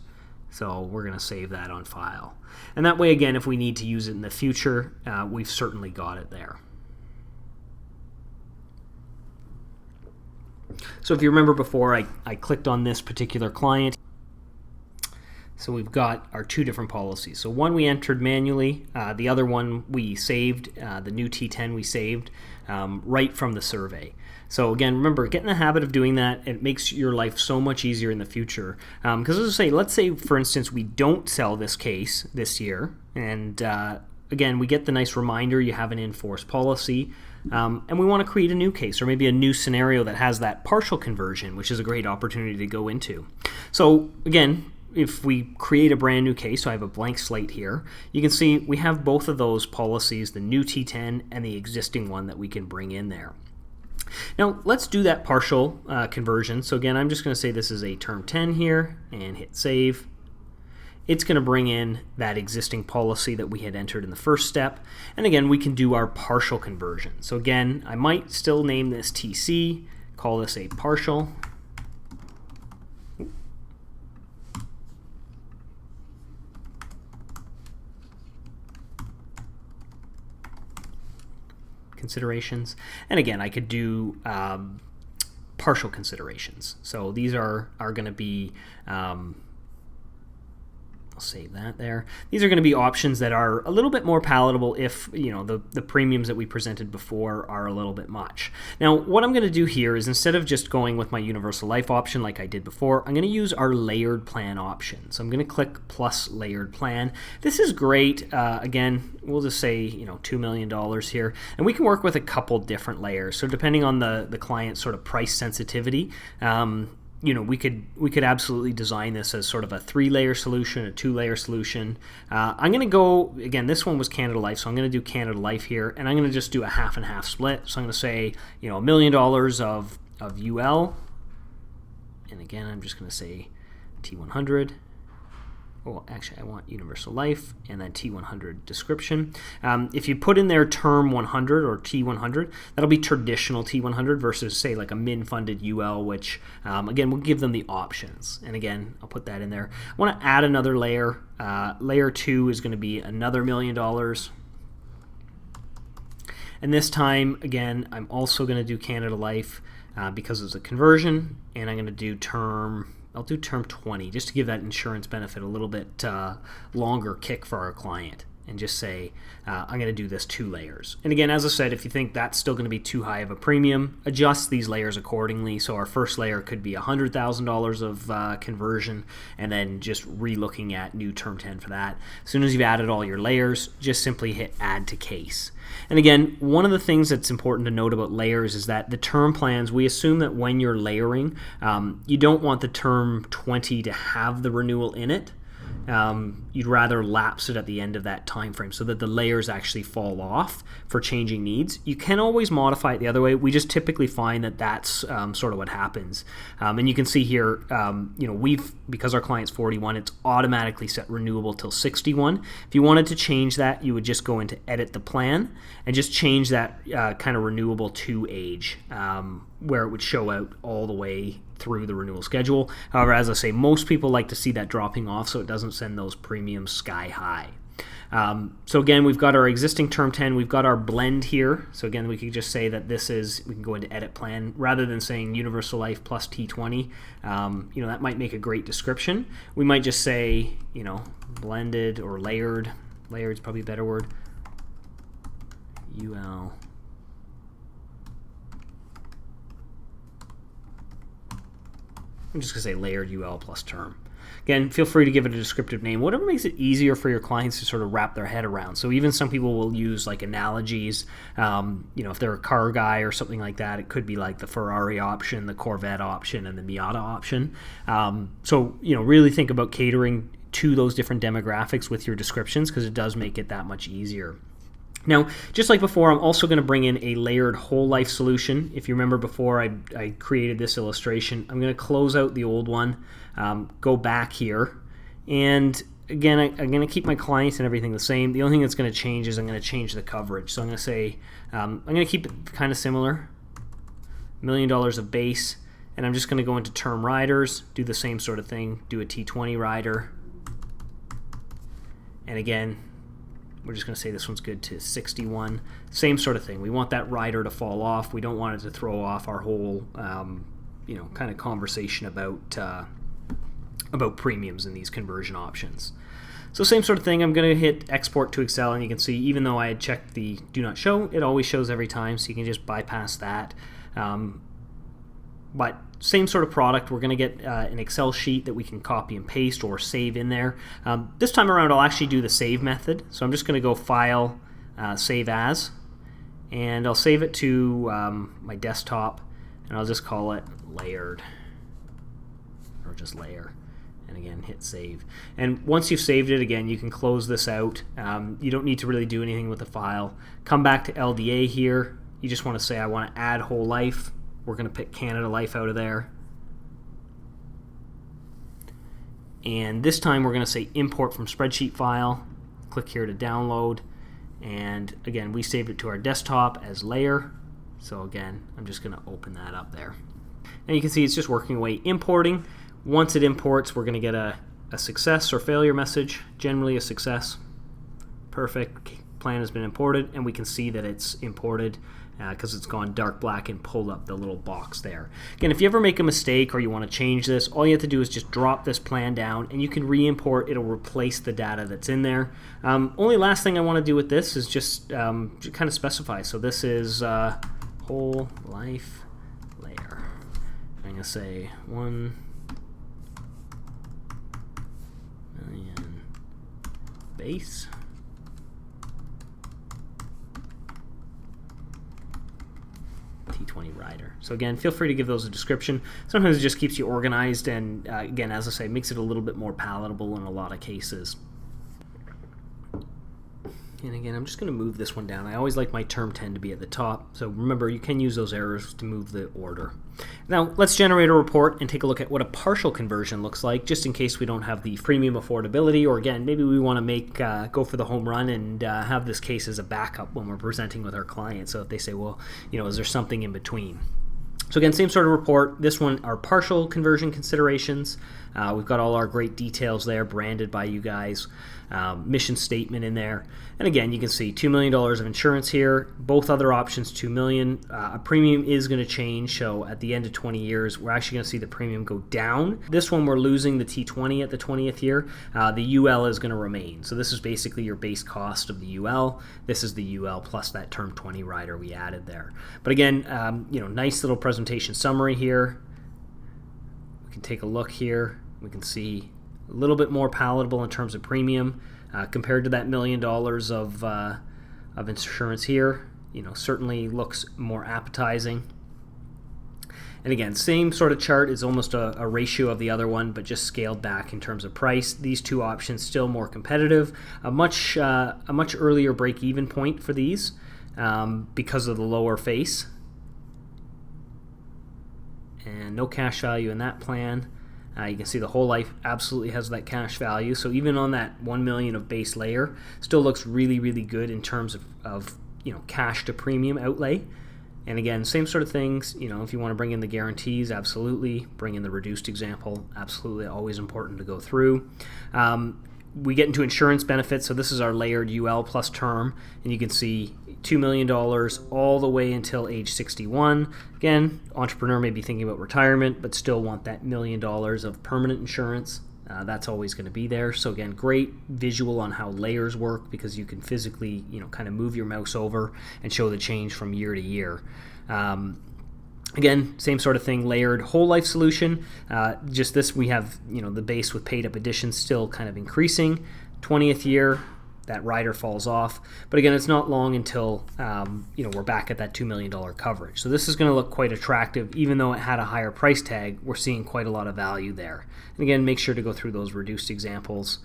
So we're going to save that on file. And that way, again, if we need to use it in the future, we've certainly got it there. So if you remember before, I clicked on this particular client. So we've got our two different policies. So one we entered manually, the other one we saved, the new T10 we saved right from the survey. So again, remember, get in the habit of doing that. It makes your life so much easier in the future. Because as I say, let's say, for instance, we don't sell this case this year, and again, we get the nice reminder you have an in-force policy, and we want to create a new case, or maybe a new scenario that has that partial conversion, which is a great opportunity to go into. So again, if we create a brand new case, so I have a blank slate here, you can see we have both of those policies, the new T10 and the existing one that we can bring in there. Now let's do that partial conversion. So again, I'm just going to say this is a term 10 here and hit save. It's going to bring in that existing policy that we had entered in the first step. And again, we can do our partial conversion. So again, I might still name this TC, call this a partial. Considerations, and again, I could do partial considerations. So these are going to be I'll save that there. These are going to be options that are a little bit more palatable if the premiums that we presented before are a little bit much. Now what I'm going to do here is, instead of just going with my universal life option like I did before, I'm going to use our layered plan option. So I'm going to click plus layered plan. This is great. Again, we'll just say $2 million here, and we can work with a couple different layers. So depending on the client's sort of price sensitivity, we could absolutely design this as sort of a 3-layer solution, a 2-layer solution. I'm going to go, again, this one was Canada Life, so I'm going to do Canada Life here, and I'm going to just do a half and half split. So I'm going to say, $1 million of UL, and again, I'm just going to say T100. Oh, actually, I want Universal Life and then T100 description. If you put in there term 100 or T100, that'll be traditional T100 versus, say, like a min-funded UL, which, again, we'll give them the options. And again, I'll put that in there. I want to add another layer. Layer 2 is going to be another $1 million. And this time, again, I'm also going to do Canada Life because it's a conversion, and I'm going to do I'll do term 20 just to give that insurance benefit a little bit longer kick for our client, and just say I'm going to do this 2 layers. And again, as I said, if you think that's still going to be too high of a premium, adjust these layers accordingly. So our first layer could be $100,000 of conversion, and then just re-looking at new term 10 for that. As soon as you've added all your layers, just simply hit add to case. And again, one of the things that's important to note about layers is that the term plans, we assume that when you're layering, you don't want the term 20 to have the renewal in it. You'd rather lapse it at the end of that time frame so that the layers actually fall off for changing needs. You can always modify it the other way. We just typically find that that's sort of what happens. And you can see here, because our client's 41, it's automatically set renewable till 61. If you wanted to change that, you would just go into edit the plan and just change that kind of renewable to age, where it would show out all the way through the renewal schedule. However, as I say, most people like to see that dropping off so it doesn't send those premiums sky high. So again, we've got our existing term 10, we've got our blend here. So again, we could just say that we can go into edit plan rather than saying Universal Life plus T20. That might make a great description. We might just say, blended or layered. Layered is probably a better word. UL I'm just going to say layered UL plus term. Again, feel free to give it a descriptive name, whatever makes it easier for your clients to sort of wrap their head around. So even some people will use like analogies. If they're a car guy or something like that, it could be like the Ferrari option, the Corvette option, and the Miata option. Really think about catering to those different demographics with your descriptions, because it does make it that much easier. Now, just like before, I'm also going to bring in a layered whole life solution. If you remember before I created this illustration, I'm going to close out the old one, go back here, and again, I'm going to keep my clients and everything the same. The only thing that's going to change is I'm going to change the coverage. So I'm going to say, I'm going to keep it kind of similar, $1 million of base, and I'm just going to go into term riders, do the same sort of thing, do a T20 rider, and again, we're just going to say this one's good to 61. Same sort of thing. We want that rider to fall off. We don't want it to throw off our whole, kind of conversation about premiums in these conversion options. So same sort of thing. I'm going to hit export to Excel, and you can see even though I had checked the do not show, it always shows every time, so you can just bypass that. But same sort of product. We're going to get an Excel sheet that we can copy and paste or save in there. This time around, I'll actually do the save method. So I'm just going to go File, Save As, and I'll save it to my desktop, and I'll just call it Layered, or just Layer. And again, hit Save. And once you've saved it, again, you can close this out. You don't need to really do anything with the file. Come back to LDA here. You just want to say, I want to add whole life. We're going to pick Canada Life out of there. And this time we're going to say import from spreadsheet file. Click here to download. And again, we saved it to our desktop as layer. So again, I'm just going to open that up there. And you can see it's just working away importing. Once it imports, we're going to get a success or failure message, generally a success. Perfect. Plan has been imported, and we can see that it's imported because it's gone dark black and pulled up the little box there. Again, if you ever make a mistake or you want to change this, all you have to do is just drop this plan down and you can re-import. It'll replace the data that's in there. Only last thing I want to do with this is just kind of specify. So this is whole life layer. I'm going to say 1 million base. T20 rider. So again, feel free to give those a description. Sometimes it just keeps you organized, and again, as I say, makes it a little bit more palatable in a lot of cases. And again, I'm just going to move this one down. I always like my term 10 to be at the top. So remember, you can use those arrows to move the order. Now, let's generate a report and take a look at what a partial conversion looks like, just in case we don't have the premium affordability, or again, maybe we want to go for the home run and have this case as a backup when we're presenting with our client. So if they say, well, is there something in between? So again, same sort of report. This one, our partial conversion considerations. We've got all our great details there, branded by you guys. Mission statement in there. And again, you can see $2 million of insurance here. Both other options, $2 million. A premium is going to change. So at the end of 20 years, we're actually going to see the premium go down. This one, we're losing the T20 at the 20th year. The UL is going to remain. So this is basically your base cost of the UL. This is the UL plus that term 20 rider we added there. But again, nice little presentation summary here. We can take a look here. We can see a little bit more palatable in terms of premium compared to that $1 million of insurance here. Certainly looks more appetizing. And again, same sort of chart is almost a ratio of the other one, but just scaled back in terms of price. These two options still more competitive. A much earlier break-even point for these because of the lower face. And no cash value in that plan. You can see the whole life absolutely has that cash value. So even on that $1 million of base layer, still looks really, really good in terms of cash to premium outlay. And again, same sort of things. If you want to bring in the guarantees, absolutely. Bring in the reduced example, absolutely. Always important to go through. We get into insurance benefits. So this is our layered UL plus term, and you can see $2 million all the way until age 61. Again, entrepreneur may be thinking about retirement, but still want that $1 million of permanent insurance. That's always going to be there. So again, great visual on how layers work, because you can physically, kind of move your mouse over and show the change from year to year. Again, same sort of thing, layered whole life solution. Just this, we have the base with paid up additions still kind of increasing. 20th year, that rider falls off. But again, it's not long until we're back at that $2 million coverage. So this is going to look quite attractive. Even though it had a higher price tag, we're seeing quite a lot of value there. And again, make sure to go through those reduced examples.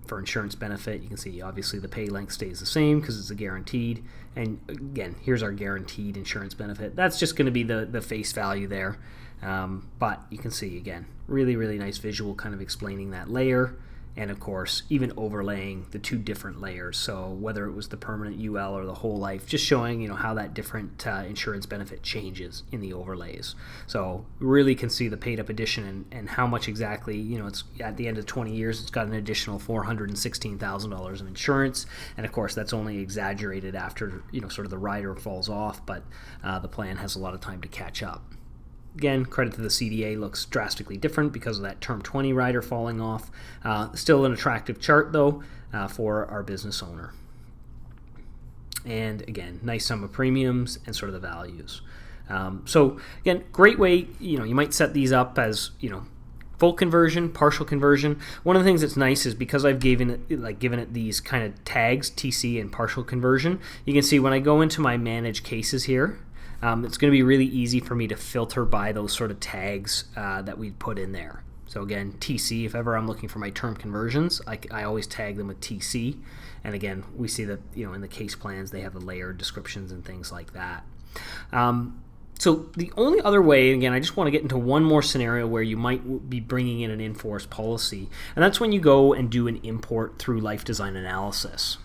For insurance benefit, you can see obviously the pay length stays the same because it's a guaranteed. And again, here's our guaranteed insurance benefit. That's just going to be the face value there. But you can see, again, really, really nice visual kind of explaining that layer. And of course, even overlaying the two different layers. So whether it was the permanent UL or the whole life, just showing how that different insurance benefit changes in the overlays. So really can see the paid up addition and how much exactly, it's at the end of 20 years, it's got an additional $416,000 of insurance. And of course, that's only exaggerated after, sort of the rider falls off, but the plan has a lot of time to catch up. Again, credit to the CDA, looks drastically different because of that Term 20 rider falling off. Still an attractive chart, though, for our business owner. And again, nice sum of premiums and sort of the values. So again, great way, you might set these up as, full conversion, partial conversion. One of the things that's nice is because I've given it these kind of tags, TC and partial conversion, you can see when I go into my manage cases here, it's going to be really easy for me to filter by those sort of tags that we put in there. So again, TC, if ever I'm looking for my term conversions, I always tag them with TC. And again, we see that in the case plans, they have the layered descriptions and things like that. So the only other way, again, I just want to get into one more scenario where you might be bringing in an in-force policy. And that's when you go and do an import through Life Design Analysis.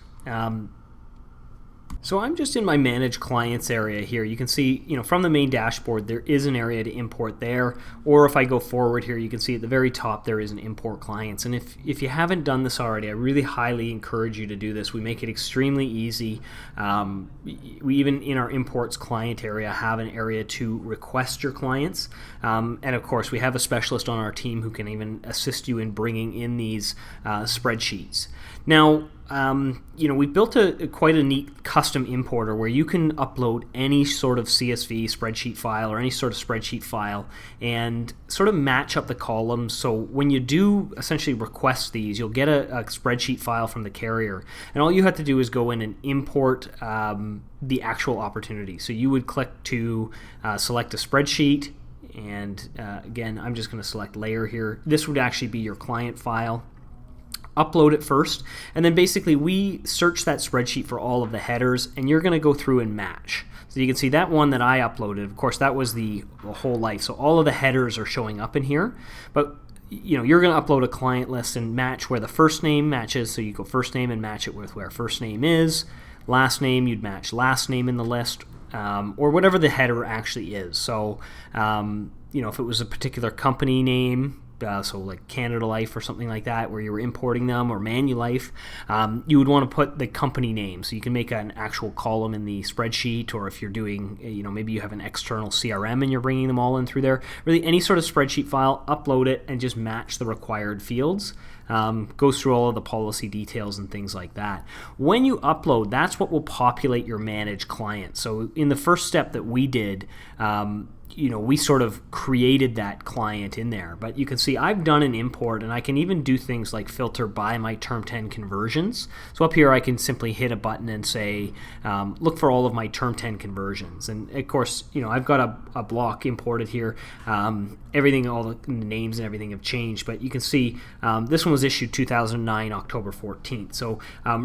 So I'm just in my Manage Clients area here. You can see, from the main dashboard, there is an area to import there. Or if I go forward here, you can see at the very top there is an Import Clients. And if you haven't done this already, I really highly encourage you to do this. We make it extremely easy. We even in our Imports Client area have an area to request your clients. And of course, we have a specialist on our team who can even assist you in bringing in these spreadsheets. Now, we built quite a neat custom importer where you can upload any sort of CSV spreadsheet file or any sort of spreadsheet file and sort of match up the columns. So when you do essentially request these, you'll get a spreadsheet file from the carrier, and all you have to do is go in and import the actual opportunity. So you would click to select a spreadsheet, and again, I'm just going to select layer here. This would actually be your client file. Upload it first, and then basically we search that spreadsheet for all of the headers, and you're going to go through and match. So you can see that one that I uploaded, of course, that was the whole life. So all of the headers are showing up in here, but you're going to upload a client list and match where the first name matches. So you go first name and match it with where first name is. Last name, you'd match last name in the list, or whatever the header actually is. So if it was a particular company name, so like Canada Life or something like that, where you were importing them, or Manulife, you would want to put the company name. So you can make an actual column in the spreadsheet, or if you're doing, maybe you have an external CRM and you're bringing them all in through there. Really, any sort of spreadsheet file, upload it and just match the required fields. Goes through all of the policy details and things like that. When you upload, that's what will populate your managed client. So in the first step that we did, we sort of created that client in there. But you can see I've done an import, and I can even do things like filter by my Term 10 conversions. So up here I can simply hit a button and say, look for all of my Term 10 conversions. And of course, I've got a block imported here. Everything, all the names and everything have changed, but you can see this one was issued 2009, October 14th. So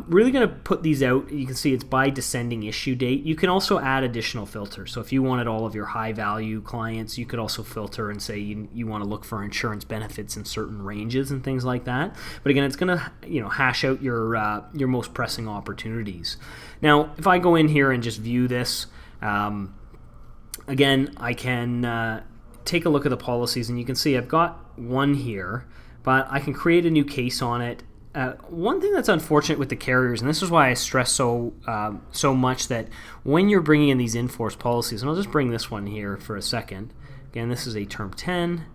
really going to put these out. You can see it's by descending issue date. You can also add additional filters. So if you wanted all of your high value clients, you could also filter and say you want to look for insurance benefits in certain ranges and things like that. But again, it's going to hash out your most pressing opportunities. Now, if I go in here and just view this, again, I can take a look at the policies, and you can see I've got one here, but I can create a new case on it. One thing that's unfortunate with the carriers, and this is why I stress so much that when you're bringing in these in-force policies, and I'll just bring this one here for a second. Again, this is a Term 10.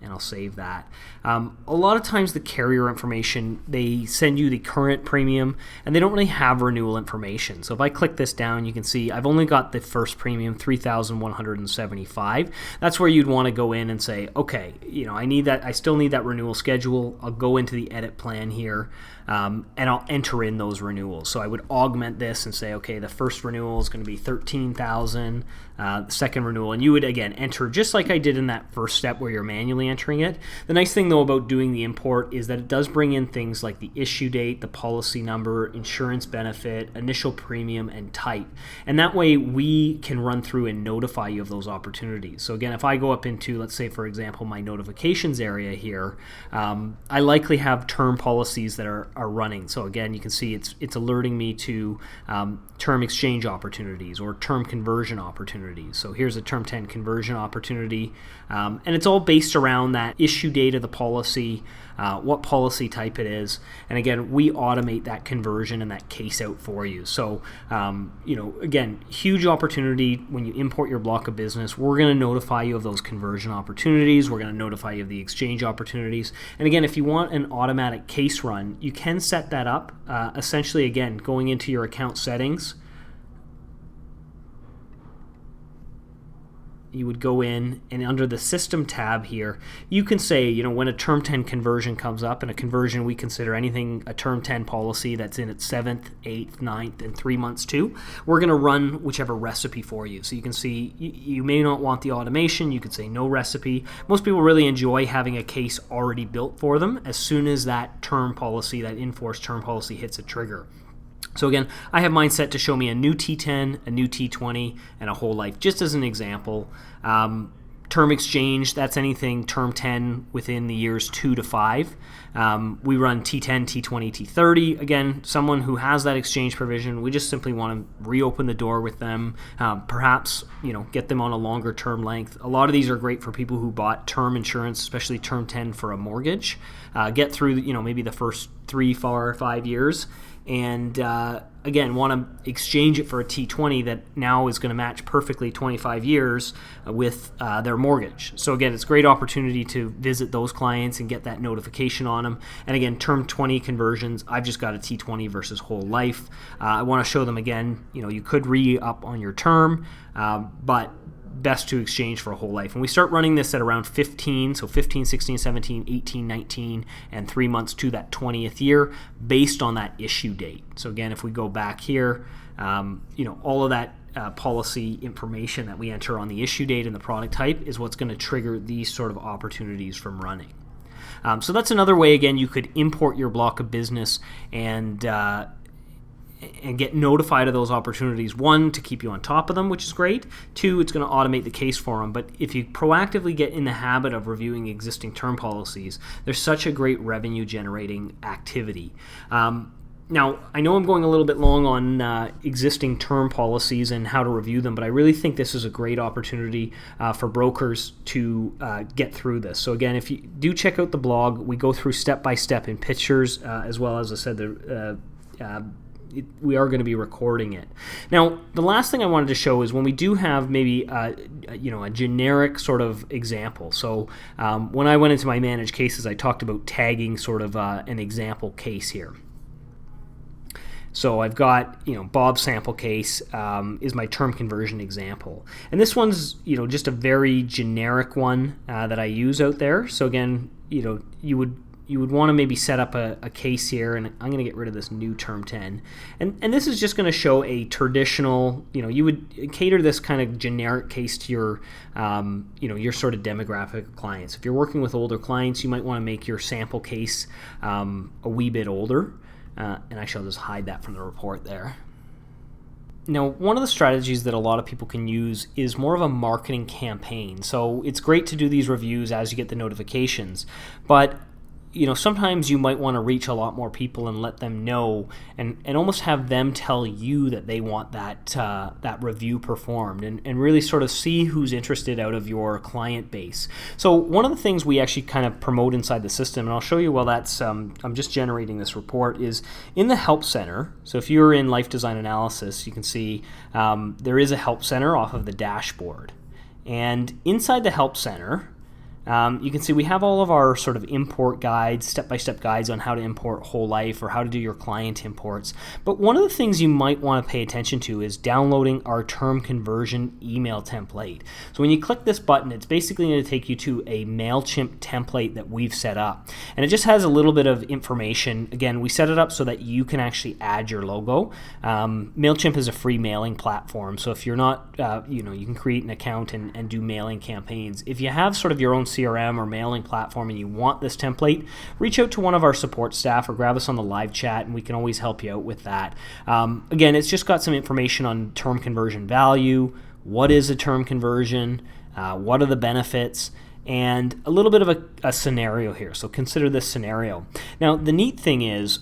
and I'll save that. A lot of times the carrier information, they send you the current premium and they don't really have renewal information. So if I click this down, you can see I've only got the first premium, $3,175. That's where you'd want to go in and say, okay, I need that. I still need that renewal schedule. I'll go into the edit plan here, and I'll enter in those renewals. So I would augment this and say, okay, the first renewal is going to be $13,000, the second renewal, and you would again enter just like I did in that first step where you're manually entering it. The nice thing though about doing the import is that it does bring in things like the issue date, the policy number, insurance benefit, initial premium, and type. And that way we can run through and notify you of those opportunities. So again, if I go up into, let's say for example, my notifications area here, I likely have term policies that are running. So again, you can see it's alerting me to term exchange opportunities or term conversion opportunities. So here's a term 10 conversion opportunity, and it's all based around that issue date of the policy, what policy type it is, and again, we automate that conversion and that case out for you. So again, huge opportunity when you import your block of business. We're going to notify you of those conversion opportunities. We're going to notify you of the exchange opportunities. And again, if you want an automatic case run, you can set that up. Essentially, again, going into your account settings, you would go in and under the system tab here, you can say, when a term 10 conversion comes up, and a conversion we consider anything a term 10 policy that's in its 7th, 8th, 9th, and 3 months too, we're going to run whichever recipe for you. So you can see you may not want the automation. You could say no recipe. Most people really enjoy having a case already built for them as soon as that term policy, that in-force term policy hits a trigger. So again, I have mine set to show me a new T10, a new T20, and a whole life, just as an example. Term exchange, that's anything term 10 within the years 2 to 5. We run T10, T20, T30. Again, someone who has that exchange provision, we just simply want to reopen the door with them, perhaps get them on a longer term length. A lot of these are great for people who bought term insurance, especially term 10 for a mortgage. Get through maybe the first 3, 4, 5 years, and again, want to exchange it for a T20 that now is going to match perfectly 25 years with their mortgage. So again, it's a great opportunity to visit those clients and get that notification on them. And again, term 20 conversions, I've just got a T20 versus whole life. I want to show them again, you could re-up on your term, but best to exchange for a whole life. And we start running this at around 15, so 15, 16, 17, 18, 19, and 3 months to that 20th year based on that issue date. So again, if we go back here, all of that policy information that we enter on the issue date and the product type is what's going to trigger these sort of opportunities from running. So that's another way, again, you could import your block of business and get notified of those opportunities. 1, to keep you on top of them, which is great. 2, it's going to automate the case for them. But if you proactively get in the habit of reviewing existing term policies, there's such a great revenue generating activity. Now, I know I'm going a little bit long on existing term policies and how to review them, but I really think this is a great opportunity for brokers to get through this. So again, if you do check out the blog, we go through step by step in pictures, as well as I said, we are going to be recording it. Now, the last thing I wanted to show is when we do have maybe a generic sort of example. So when I went into my managed cases, I talked about tagging sort of an example case here. So I've got, Bob's sample case is my term conversion example. And this one's, just a very generic one that I use out there. So again, you would want to maybe set up a case here, and I'm going to get rid of this new term 10. And this is just going to show a traditional, you would cater this kind of generic case to your, your sort of demographic of clients. If you're working with older clients, you might want to make your sample case a wee bit older. And I shall just hide that from the report there. Now, one of the strategies that a lot of people can use is more of a marketing campaign. So it's great to do these reviews as you get the notifications, but sometimes you might want to reach a lot more people and let them know and almost have them tell you that they want that review performed and really sort of see who's interested out of your client base. So one of the things we actually kind of promote inside the system, and I'll show you while that's I'm just generating this report, is in the Help Center. So if you're in Life Design Analysis, you can see there is a Help Center off of the dashboard. And inside the Help Center, You can see we have all of our sort of import guides, step-by-step guides on how to import whole life or how to do your client imports. But one of the things you might want to pay attention to is downloading our term conversion email template. So when you click this button, it's basically going to take you to a MailChimp template that we've set up. And it just has a little bit of information. Again, we set it up so that you can actually add your logo. MailChimp is a free mailing platform. So if you're not, you can create an account and do mailing campaigns. If you have sort of your own CRM or mailing platform and you want this template, reach out to one of our support staff or grab us on the live chat and we can always help you out with that. Again, it's just got some information on term conversion value, what is a term conversion, what are the benefits, and a little bit of a scenario here. So consider this scenario. Now, the neat thing is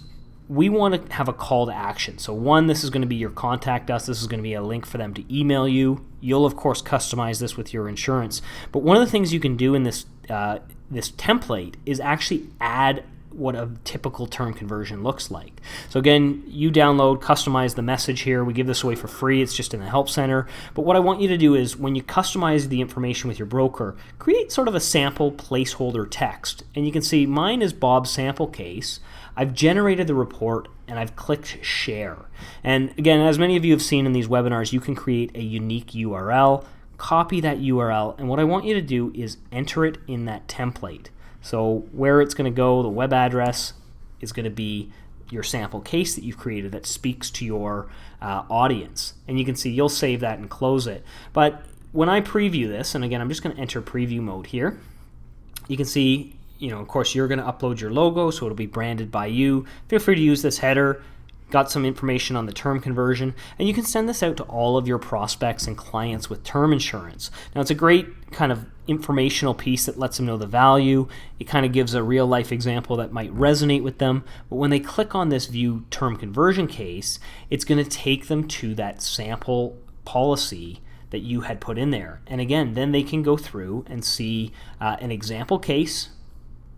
we want to have a call to action. So one, this is going to be your contact us. This is going to be a link for them to email you. You'll, of course, customize this with your insurance. But one of the things you can do in this template is actually add what a typical term conversion looks like. So again, you download, customize the message here. We give this away for free. It's just in the Help Center. But what I want you to do is when you customize the information with your broker, create sort of a sample placeholder text. And you can see mine is Bob's sample case. I've generated the report and I've clicked share. And again, as many of you have seen in these webinars, you can create a unique URL, copy that URL, and what I want you to do is enter it in that template. So where it's going to go, the web address is going to be your sample case that you've created that speaks to your audience. And you can see you'll save that and close it. But when I preview this, and again, I'm just going to enter preview mode here, you can see, of course, you're going to upload your logo, so it'll be branded by you. Feel free to use this header. Got some information on the term conversion, and you can send this out to all of your prospects and clients with term insurance. Now, it's a great kind of informational piece that lets them know the value. It kind of gives a real life example that might resonate with them, but when they click on this view term conversion case, it's going to take them to that sample policy that you had put in there. And again, then they can go through and see an example case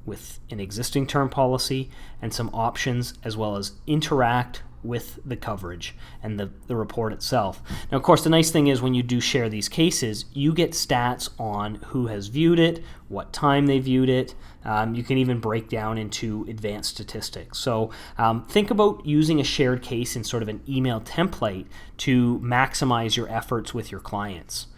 with an existing term policy and some options, as well as interact with the coverage and the report itself. Now, of course, the nice thing is when you do share these cases, you get stats on who has viewed it, what time they viewed it. You can even break down into advanced statistics. So think about using a shared case in sort of an email template to maximize your efforts with your clients.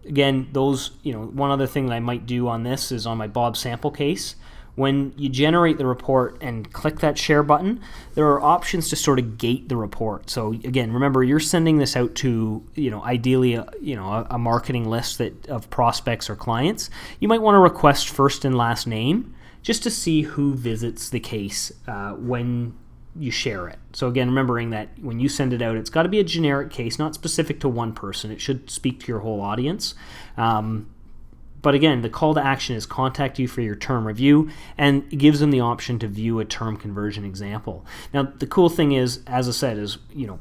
Again, one other thing that I might do on this is on my Bob sample case. When you generate the report and click that share button, there are options to sort of gate the report. So again, remember, you're sending this out to, ideally, a marketing list of prospects or clients. You might want to request first and last name just to see who visits the case when you share it. So again, remembering that when you send it out, it's got to be a generic case, not specific to one person. It should speak to your whole audience. But again, the call to action is contact you for your term review, and it gives them the option to view a term conversion example. Now, the cool thing is, as I said, is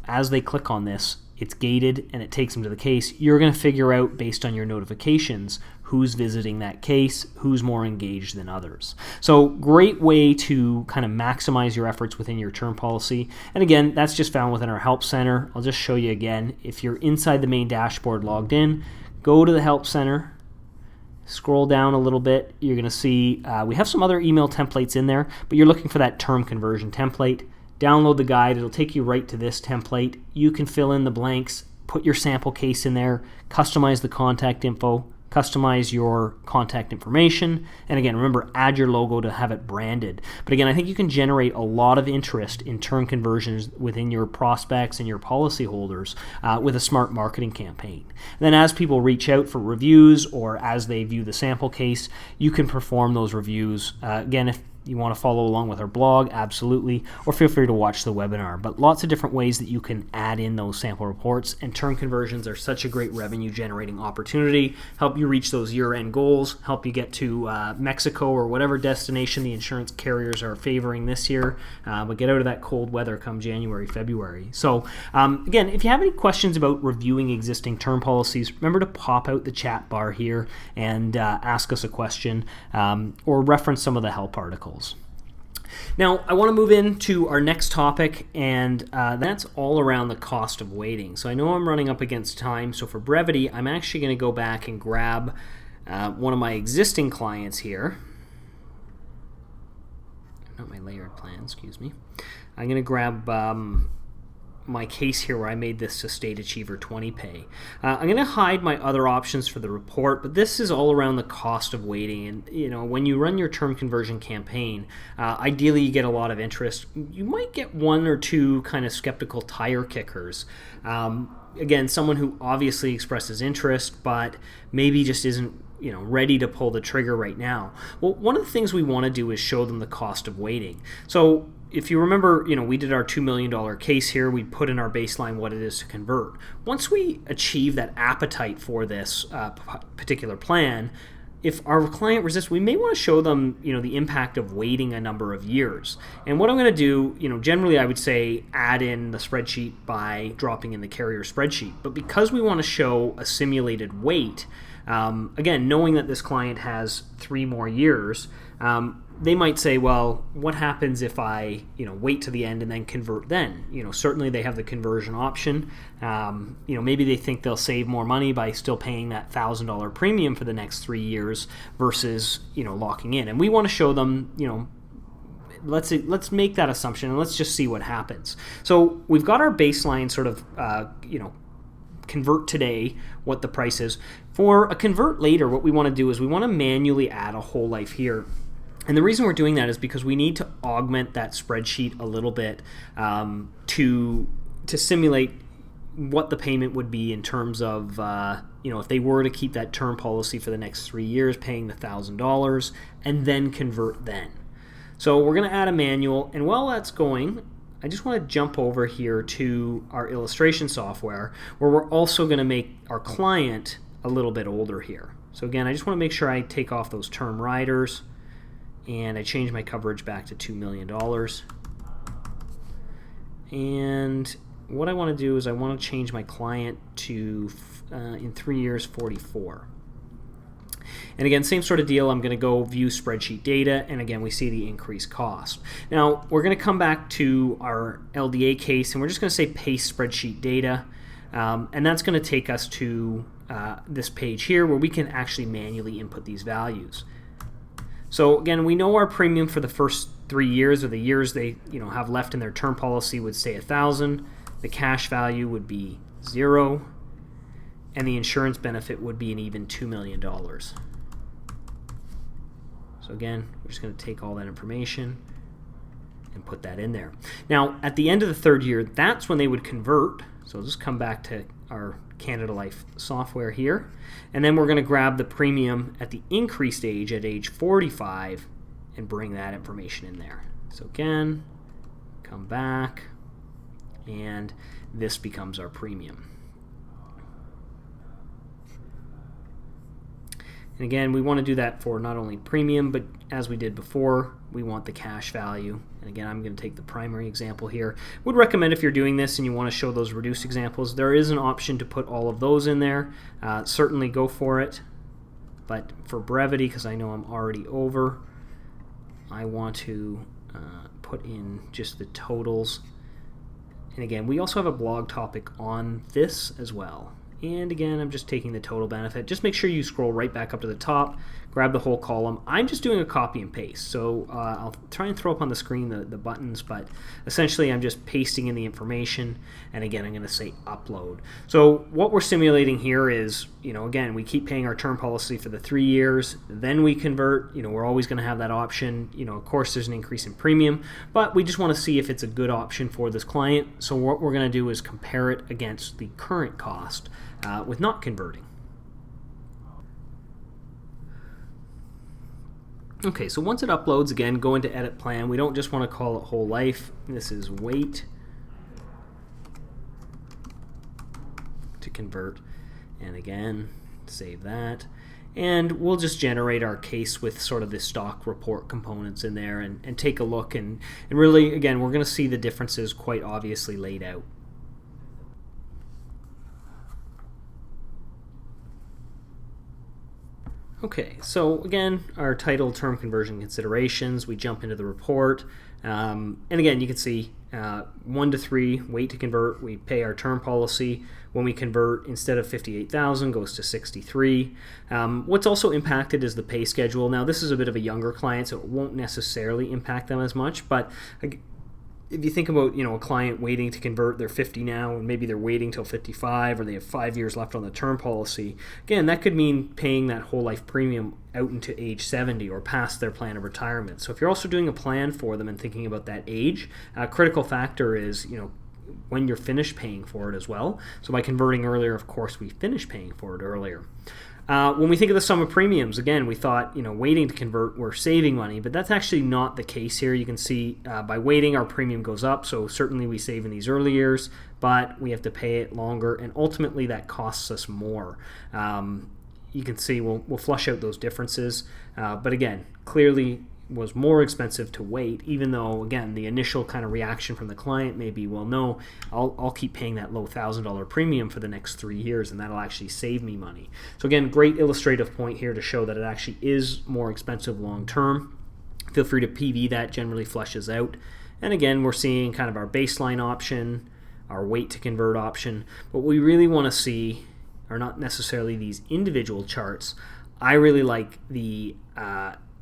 as they click on this, it's gated and it takes them to the case. You're going to figure out based on your notifications who's visiting that case, who's more engaged than others. So great way to kind of maximize your efforts within your term policy. And again, that's just found within our Help Center. I'll just show you again. If you're inside the main dashboard logged in, go to the Help Center, scroll down a little bit. You're going to see we have some other email templates in there, but you're looking for that term conversion template. Download the guide. It'll take you right to this template. You can fill in the blanks, put your sample case in there, customize the contact info, customize your contact information, and again, remember, add your logo to have it branded. But again, I think you can generate a lot of interest in term conversions within your prospects and your policyholders with a smart marketing campaign. And then as people reach out for reviews or as they view the sample case, you can perform those reviews. Again, if you want to follow along with our blog, absolutely, or feel free to watch the webinar. But lots of different ways that you can add in those sample reports, and term conversions are such a great revenue generating opportunity. Help you reach those year-end goals, help you get to Mexico or whatever destination the insurance carriers are favoring this year, but get out of that cold weather come January, February. So again, if you have any questions about reviewing existing term policies, remember to pop out the chat bar here and ask us a question or reference some of the help articles. Now, I want to move into our next topic, and that's all around the cost of waiting. So I know I'm running up against time, so for brevity, I'm actually going to go back and grab one of my existing clients here, not my layered plan, excuse me. I'm going to grab my case here where I made this a State Achiever 20 pay. I'm going to hide my other options for the report, but this is all around the cost of waiting. And when you run your term conversion campaign, ideally you get a lot of interest. You might get one or two kind of skeptical tire kickers. Again, someone who obviously expresses interest, but maybe just isn't ready to pull the trigger right now. Well, one of the things we want to do is show them the cost of waiting. So if you remember, we did our $2 million case here. We put in our baseline what it is to convert. Once we achieve that appetite for this particular plan, if our client resists, we may want to show them, the impact of waiting a number of years. And what I'm going to do, generally I would say add in the spreadsheet by dropping in the carrier spreadsheet. But because we want to show a simulated wait, again, knowing that this client has 3 more years, they might say, well, what happens if I, wait to the end and then convert then? Certainly they have the conversion option. Maybe they think they'll save more money by still paying that $1,000 premium for the next 3 years versus, locking in. And we want to show them, let's make that assumption and let's just see what happens. So we've got our baseline sort of, convert today, what the price is. For a convert later, what we want to do is we want to manually add a whole life here. And the reason we're doing that is because we need to augment that spreadsheet a little bit to simulate what the payment would be in terms of, if they were to keep that term policy for the next 3 years, paying the $1,000 and then convert then. So we're going to add a manual, and while that's going, I just want to jump over here to our illustration software where we're also going to make our client a little bit older here. So again, I just want to make sure I take off those term riders and I change my coverage back to $2 million. And what I want to do is I want to change my client to, in 3 years, 44. And again, same sort of deal. I'm going to go view spreadsheet data, and again, we see the increased cost. Now, we're going to come back to our LDA case, and we're just going to say paste spreadsheet data, and that's going to take us to this page here where we can actually manually input these values. So again, we know our premium for the first 3 years, or the years they have left in their term policy, would stay $1,000. The cash value would be 0, and the insurance benefit would be an even $2 million. So again, we're just going to take all that information and put that in there. Now, at the end of the 3rd year, that's when they would convert. So I'll just come back to our Canada Life software here, and then we're going to grab the premium at the increased age at age 45 and bring that information in there. So again, come back, and this becomes our premium. And again, we want to do that for not only premium, but as we did before, we want the cash value. And again, I'm going to take the primary example here. Would recommend if you're doing this and you want to show those reduced examples, there is an option to put all of those in there. Certainly go for it. But for brevity, because I know I'm already over, I want to put in just the totals. And again, we also have a blog topic on this as well. And again, I'm just taking the total benefit. Just make sure you scroll right back up to the top, grab the whole column. I'm just doing a copy and paste. So I'll try and throw up on the screen the buttons, but essentially I'm just pasting in the information. And again, I'm going to say upload. So what we're simulating here is, again, we keep paying our term policy for the 3 years, then we convert. We're always going to have that option. Of course, there's an increase in premium, but we just want to see if it's a good option for this client. So what we're going to do is compare it against the current cost with not converting. Okay, so once it uploads, again, go into Edit Plan. We don't just want to call it Whole Life. This is Wait to convert. And again, save that. And we'll just generate our case with sort of the stock report components in there and take a look. And really, again, we're going to see the differences quite obviously laid out. Okay, so again, our title, term conversion considerations, we jump into the report, and again, you can see 1 to 3, wait to convert, we pay our term policy. When we convert, instead of $58,000, goes to $63,000. What's also impacted is the pay schedule. Now, this is a bit of a younger client, so it won't necessarily impact them as much, but if you think about, a client waiting to convert, they're 50 now, and maybe they're waiting till 55, or they have 5 years left on the term policy. Again, that could mean paying that whole life premium out into age 70 or past their plan of retirement. So if you're also doing a plan for them and thinking about that age, a critical factor is, when you're finished paying for it as well. So by converting earlier, of course, we finish paying for it earlier. When we think of the sum of premiums, again, we thought, waiting to convert, we're saving money, but that's actually not the case here. You can see by waiting, our premium goes up, so certainly we save in these early years, but we have to pay it longer, and ultimately that costs us more. You can see we'll flush out those differences, but again, clearly was more expensive to wait, even though, again, the initial kind of reaction from the client may be, well, no, I'll keep paying that low $1,000 premium for the next 3 years, and that'll actually save me money. So again, great illustrative point here to show that it actually is more expensive long term. Feel free to PV that, generally flushes out. And again, we're seeing kind of our baseline option, our wait to convert option. But what we really want to see are not necessarily these individual charts. I really like the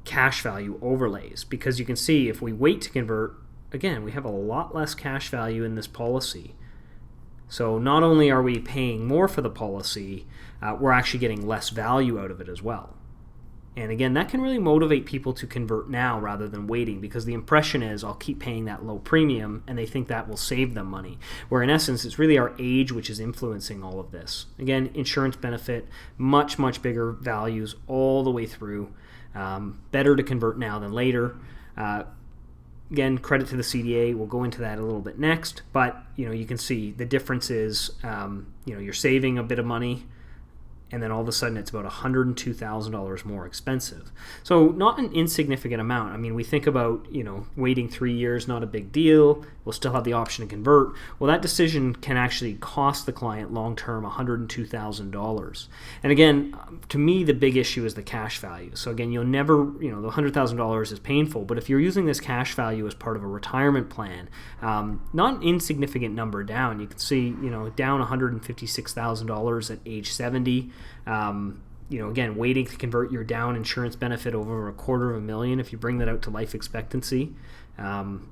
cash value overlays, because you can see if we wait to convert, again, we have a lot less cash value in this policy. So not only are we paying more for the policy, we're actually getting less value out of it as well. And again, that can really motivate people to convert now rather than waiting, because the impression is, I'll keep paying that low premium, and they think that will save them money. Where in essence, it's really our age which is influencing all of this. Again, insurance benefit, much, much bigger values all the way through. Better to convert now than later. Again, credit to the CDA. We'll go into that a little bit next. But, you can see the difference is, you're saving a bit of money, and then all of a sudden it's about $102,000 more expensive. So not an insignificant amount. I mean, we think about, waiting 3 years, not a big deal. We'll still have the option to convert. Well, that decision can actually cost the client long-term $102,000. And again, to me, the big issue is the cash value. So again, you'll never, the $100,000 is painful, but if you're using this cash value as part of a retirement plan, not an insignificant number down. You can see, down $156,000 at age 70. Again, waiting to convert your down insurance benefit over $250,000 if you bring that out to life expectancy. $250,000,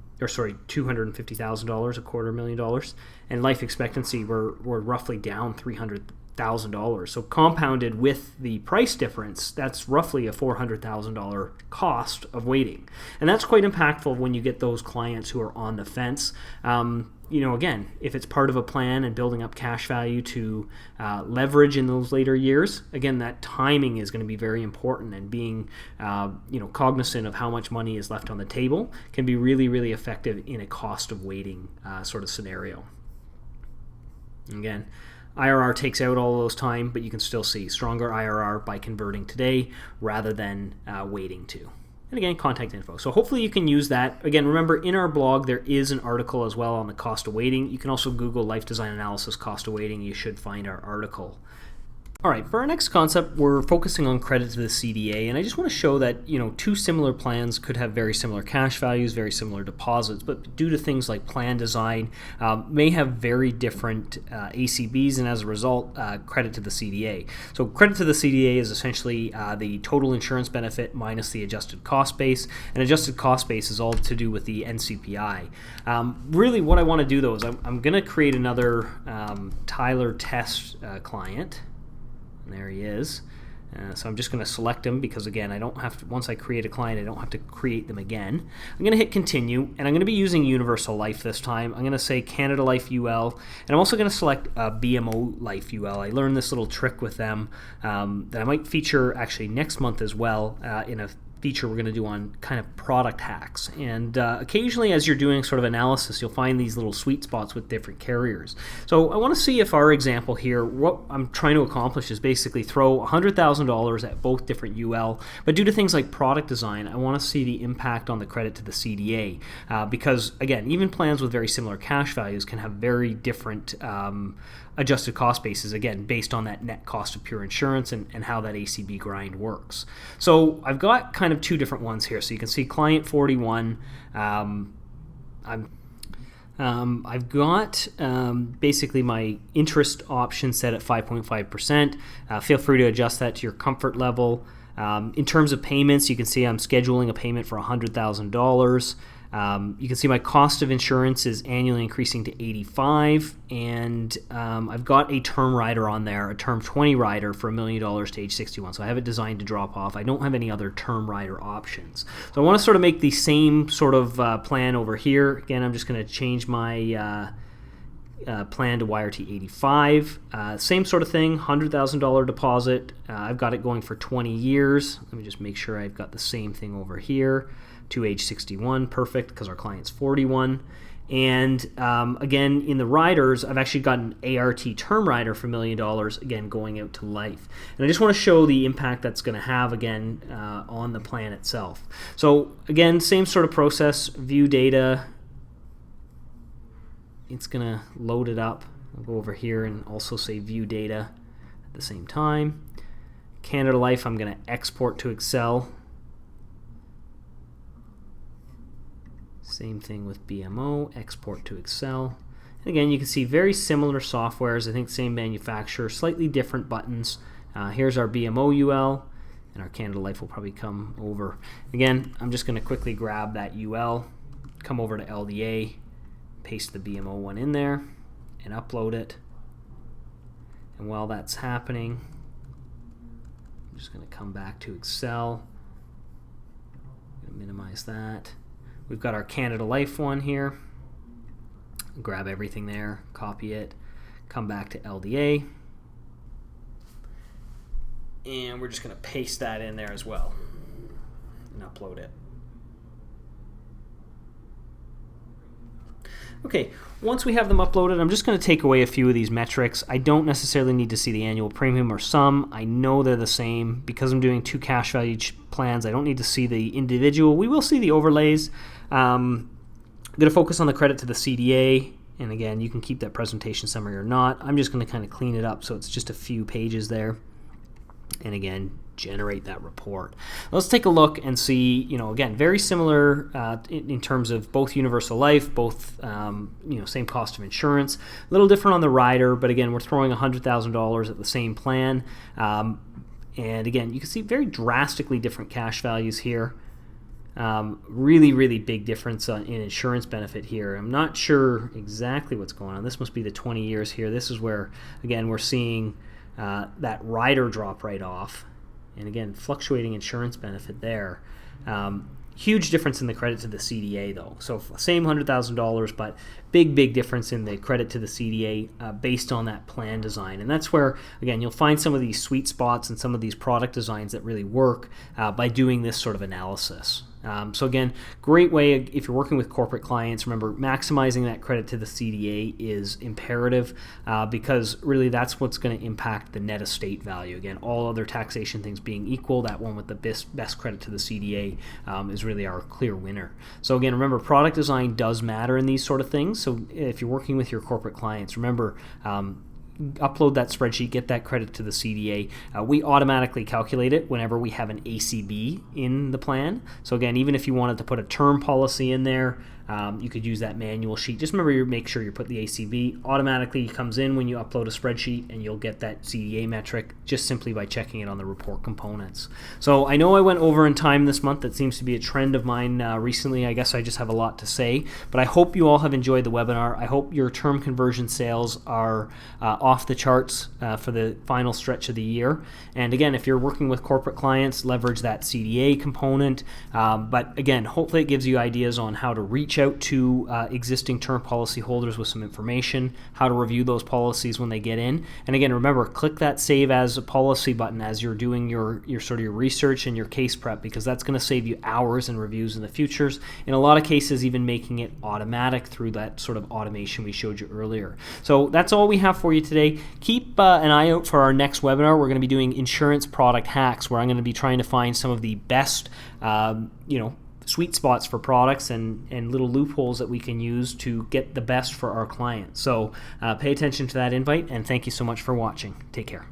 $250,000, and life expectancy we're roughly down $300,000. So compounded with the price difference, that's roughly a $400,000 cost of waiting, and that's quite impactful when you get those clients who are on the fence. Again, if it's part of a plan and building up cash value to leverage in those later years, again, that timing is going to be very important, and being cognizant of how much money is left on the table can be really, really effective in a cost of waiting sort of scenario. Again, IRR takes out all those time, but you can still see stronger IRR by converting today rather than waiting to. And again, contact info. So hopefully you can use that. Again, remember, in our blog, there is an article as well on the cost of waiting. You can also Google Life Design Analysis cost of waiting. You should find our article. All right, for our next concept, we're focusing on credit to the CDA, and I just want to show that, two similar plans could have very similar cash values, very similar deposits, but due to things like plan design, may have very different ACBs, and as a result, credit to the CDA. So credit to the CDA is essentially the total insurance benefit minus the adjusted cost base, and adjusted cost base is all to do with the NCPI. Really, what I want to do, though, is I'm going to create another Tyler Test client. There he is. So I'm just going to select him because, again, I don't have to, once I create a client, I don't have to create them again. I'm going to hit continue, and I'm going to be using Universal Life this time. I'm going to say Canada Life UL, and I'm also going to select BMO Life UL. I learned this little trick with them that I might feature actually next month as well in a feature we're going to do on kind of product hacks. And occasionally, as you're doing sort of analysis, you'll find these little sweet spots with different carriers. So I want to see if our example here, what I'm trying to accomplish is basically throw $100,000 at both different UL, but due to things like product design, I want to see the impact on the credit to the CDA, because again, even plans with very similar cash values can have very different adjusted cost bases, again, based on that net cost of pure insurance and how that ACB grind works. So I've got kind of two different ones here. So you can see client 41. I'm I've got basically my interest option set at 5.5%. Feel free to adjust that to your comfort level. In terms of payments, you can see I'm scheduling a payment for $100,000. You can see my cost of insurance is annually increasing to $85,000, and I've got a term rider on there, a term 20 rider for $1 million to age 61. So I have it designed to drop off. I don't have any other term rider options. So I want to sort of make the same sort of plan over here. Again, I'm just going to change my plan to YRT85. Same sort of thing, $100,000 deposit. I've got it going for 20 years. Let me just make sure I've got the same thing over here. To age 61, perfect, because our client's 41. And again, in the riders, I've actually got an ART term rider for $1 million, again, going out to life. And I just want to show the impact that's going to have, again, on the plan itself. So again, same sort of process, view data. It's going to load it up. I'll go over here and also say view data at the same time. Canada Life, I'm going to export to Excel. Same thing with BMO, export to Excel. And again, you can see very similar softwares, I think same manufacturer, slightly different buttons. Here's our BMO UL, and our Canada Life will probably come over. Again, I'm just going to quickly grab that UL, come over to LDA, paste the BMO one in there, and upload it. And while that's happening, I'm just going to come back to Excel. I'm going to minimize that. We've got our Canada Life one here. Grab everything there, copy it, come back to LDA, and we're just going to paste that in there as well and upload it. Okay, once we have them uploaded, I'm just going to take away a few of these metrics. I don't necessarily need to see the annual premium or sum. I know they're the same. Because I'm doing two cash value plans, I don't need to see the individual. We will see the overlays. I'm going to focus on the credit to the CDA. And again, you can keep that presentation summary or not. I'm just going to kind of clean it up so it's just a few pages there. And again, generate that report. Let's take a look and see, again, very similar in terms of both universal life, both, same cost of insurance, a little different on the rider, but again, we're throwing $100,000 at the same plan. And again, you can see very drastically different cash values here. Really, really big difference in insurance benefit here. I'm not sure exactly what's going on. This must be the 20 years here. This is where, again, we're seeing that rider drop right off. And again, fluctuating insurance benefit there. Huge difference in the credit to the CDA though. So same $100,000, but big difference in the credit to the CDA based on that plan design. And that's where, again, you'll find some of these sweet spots and some of these product designs that really work by doing this sort of analysis. So again, great way if you're working with corporate clients. Remember, maximizing that credit to the CDA is imperative because really that's what's going to impact the net estate value. Again, all other taxation things being equal, that one with the best credit to the CDA is really our clear winner. So again, remember, product design does matter in these sort of things. So if you're working with your corporate clients, remember, upload that spreadsheet, get that credit to the CDA. We automatically calculate it whenever we have an ACB in the plan. So again, even if you wanted to put a term policy in there, you could use that manual sheet. Just remember, make sure you put the ACB. Automatically comes in when you upload a spreadsheet, and you'll get that CDA metric just simply by checking it on the report components. So I know I went over in time this month. That seems to be a trend of mine recently. I guess I just have a lot to say, but I hope you all have enjoyed the webinar. I hope your term conversion sales are off the charts for the final stretch of the year. And again, if you're working with corporate clients, leverage that CDA component. But again, hopefully it gives you ideas on how to reach out to existing term policy holders with some information, how to review those policies when they get in. And again, remember, click that save as a policy button as you're doing your sort of your research and your case prep, because that's going to save you hours in reviews in the futures. In a lot of cases, even making it automatic through that sort of automation we showed you earlier. So that's all we have for you today. Keep an eye out for our next webinar. We're going to be doing insurance product hacks, where I'm going to be trying to find some of the best, sweet spots for products and little loopholes that we can use to get the best for our clients. So pay attention to that invite, and thank you so much for watching. Take care.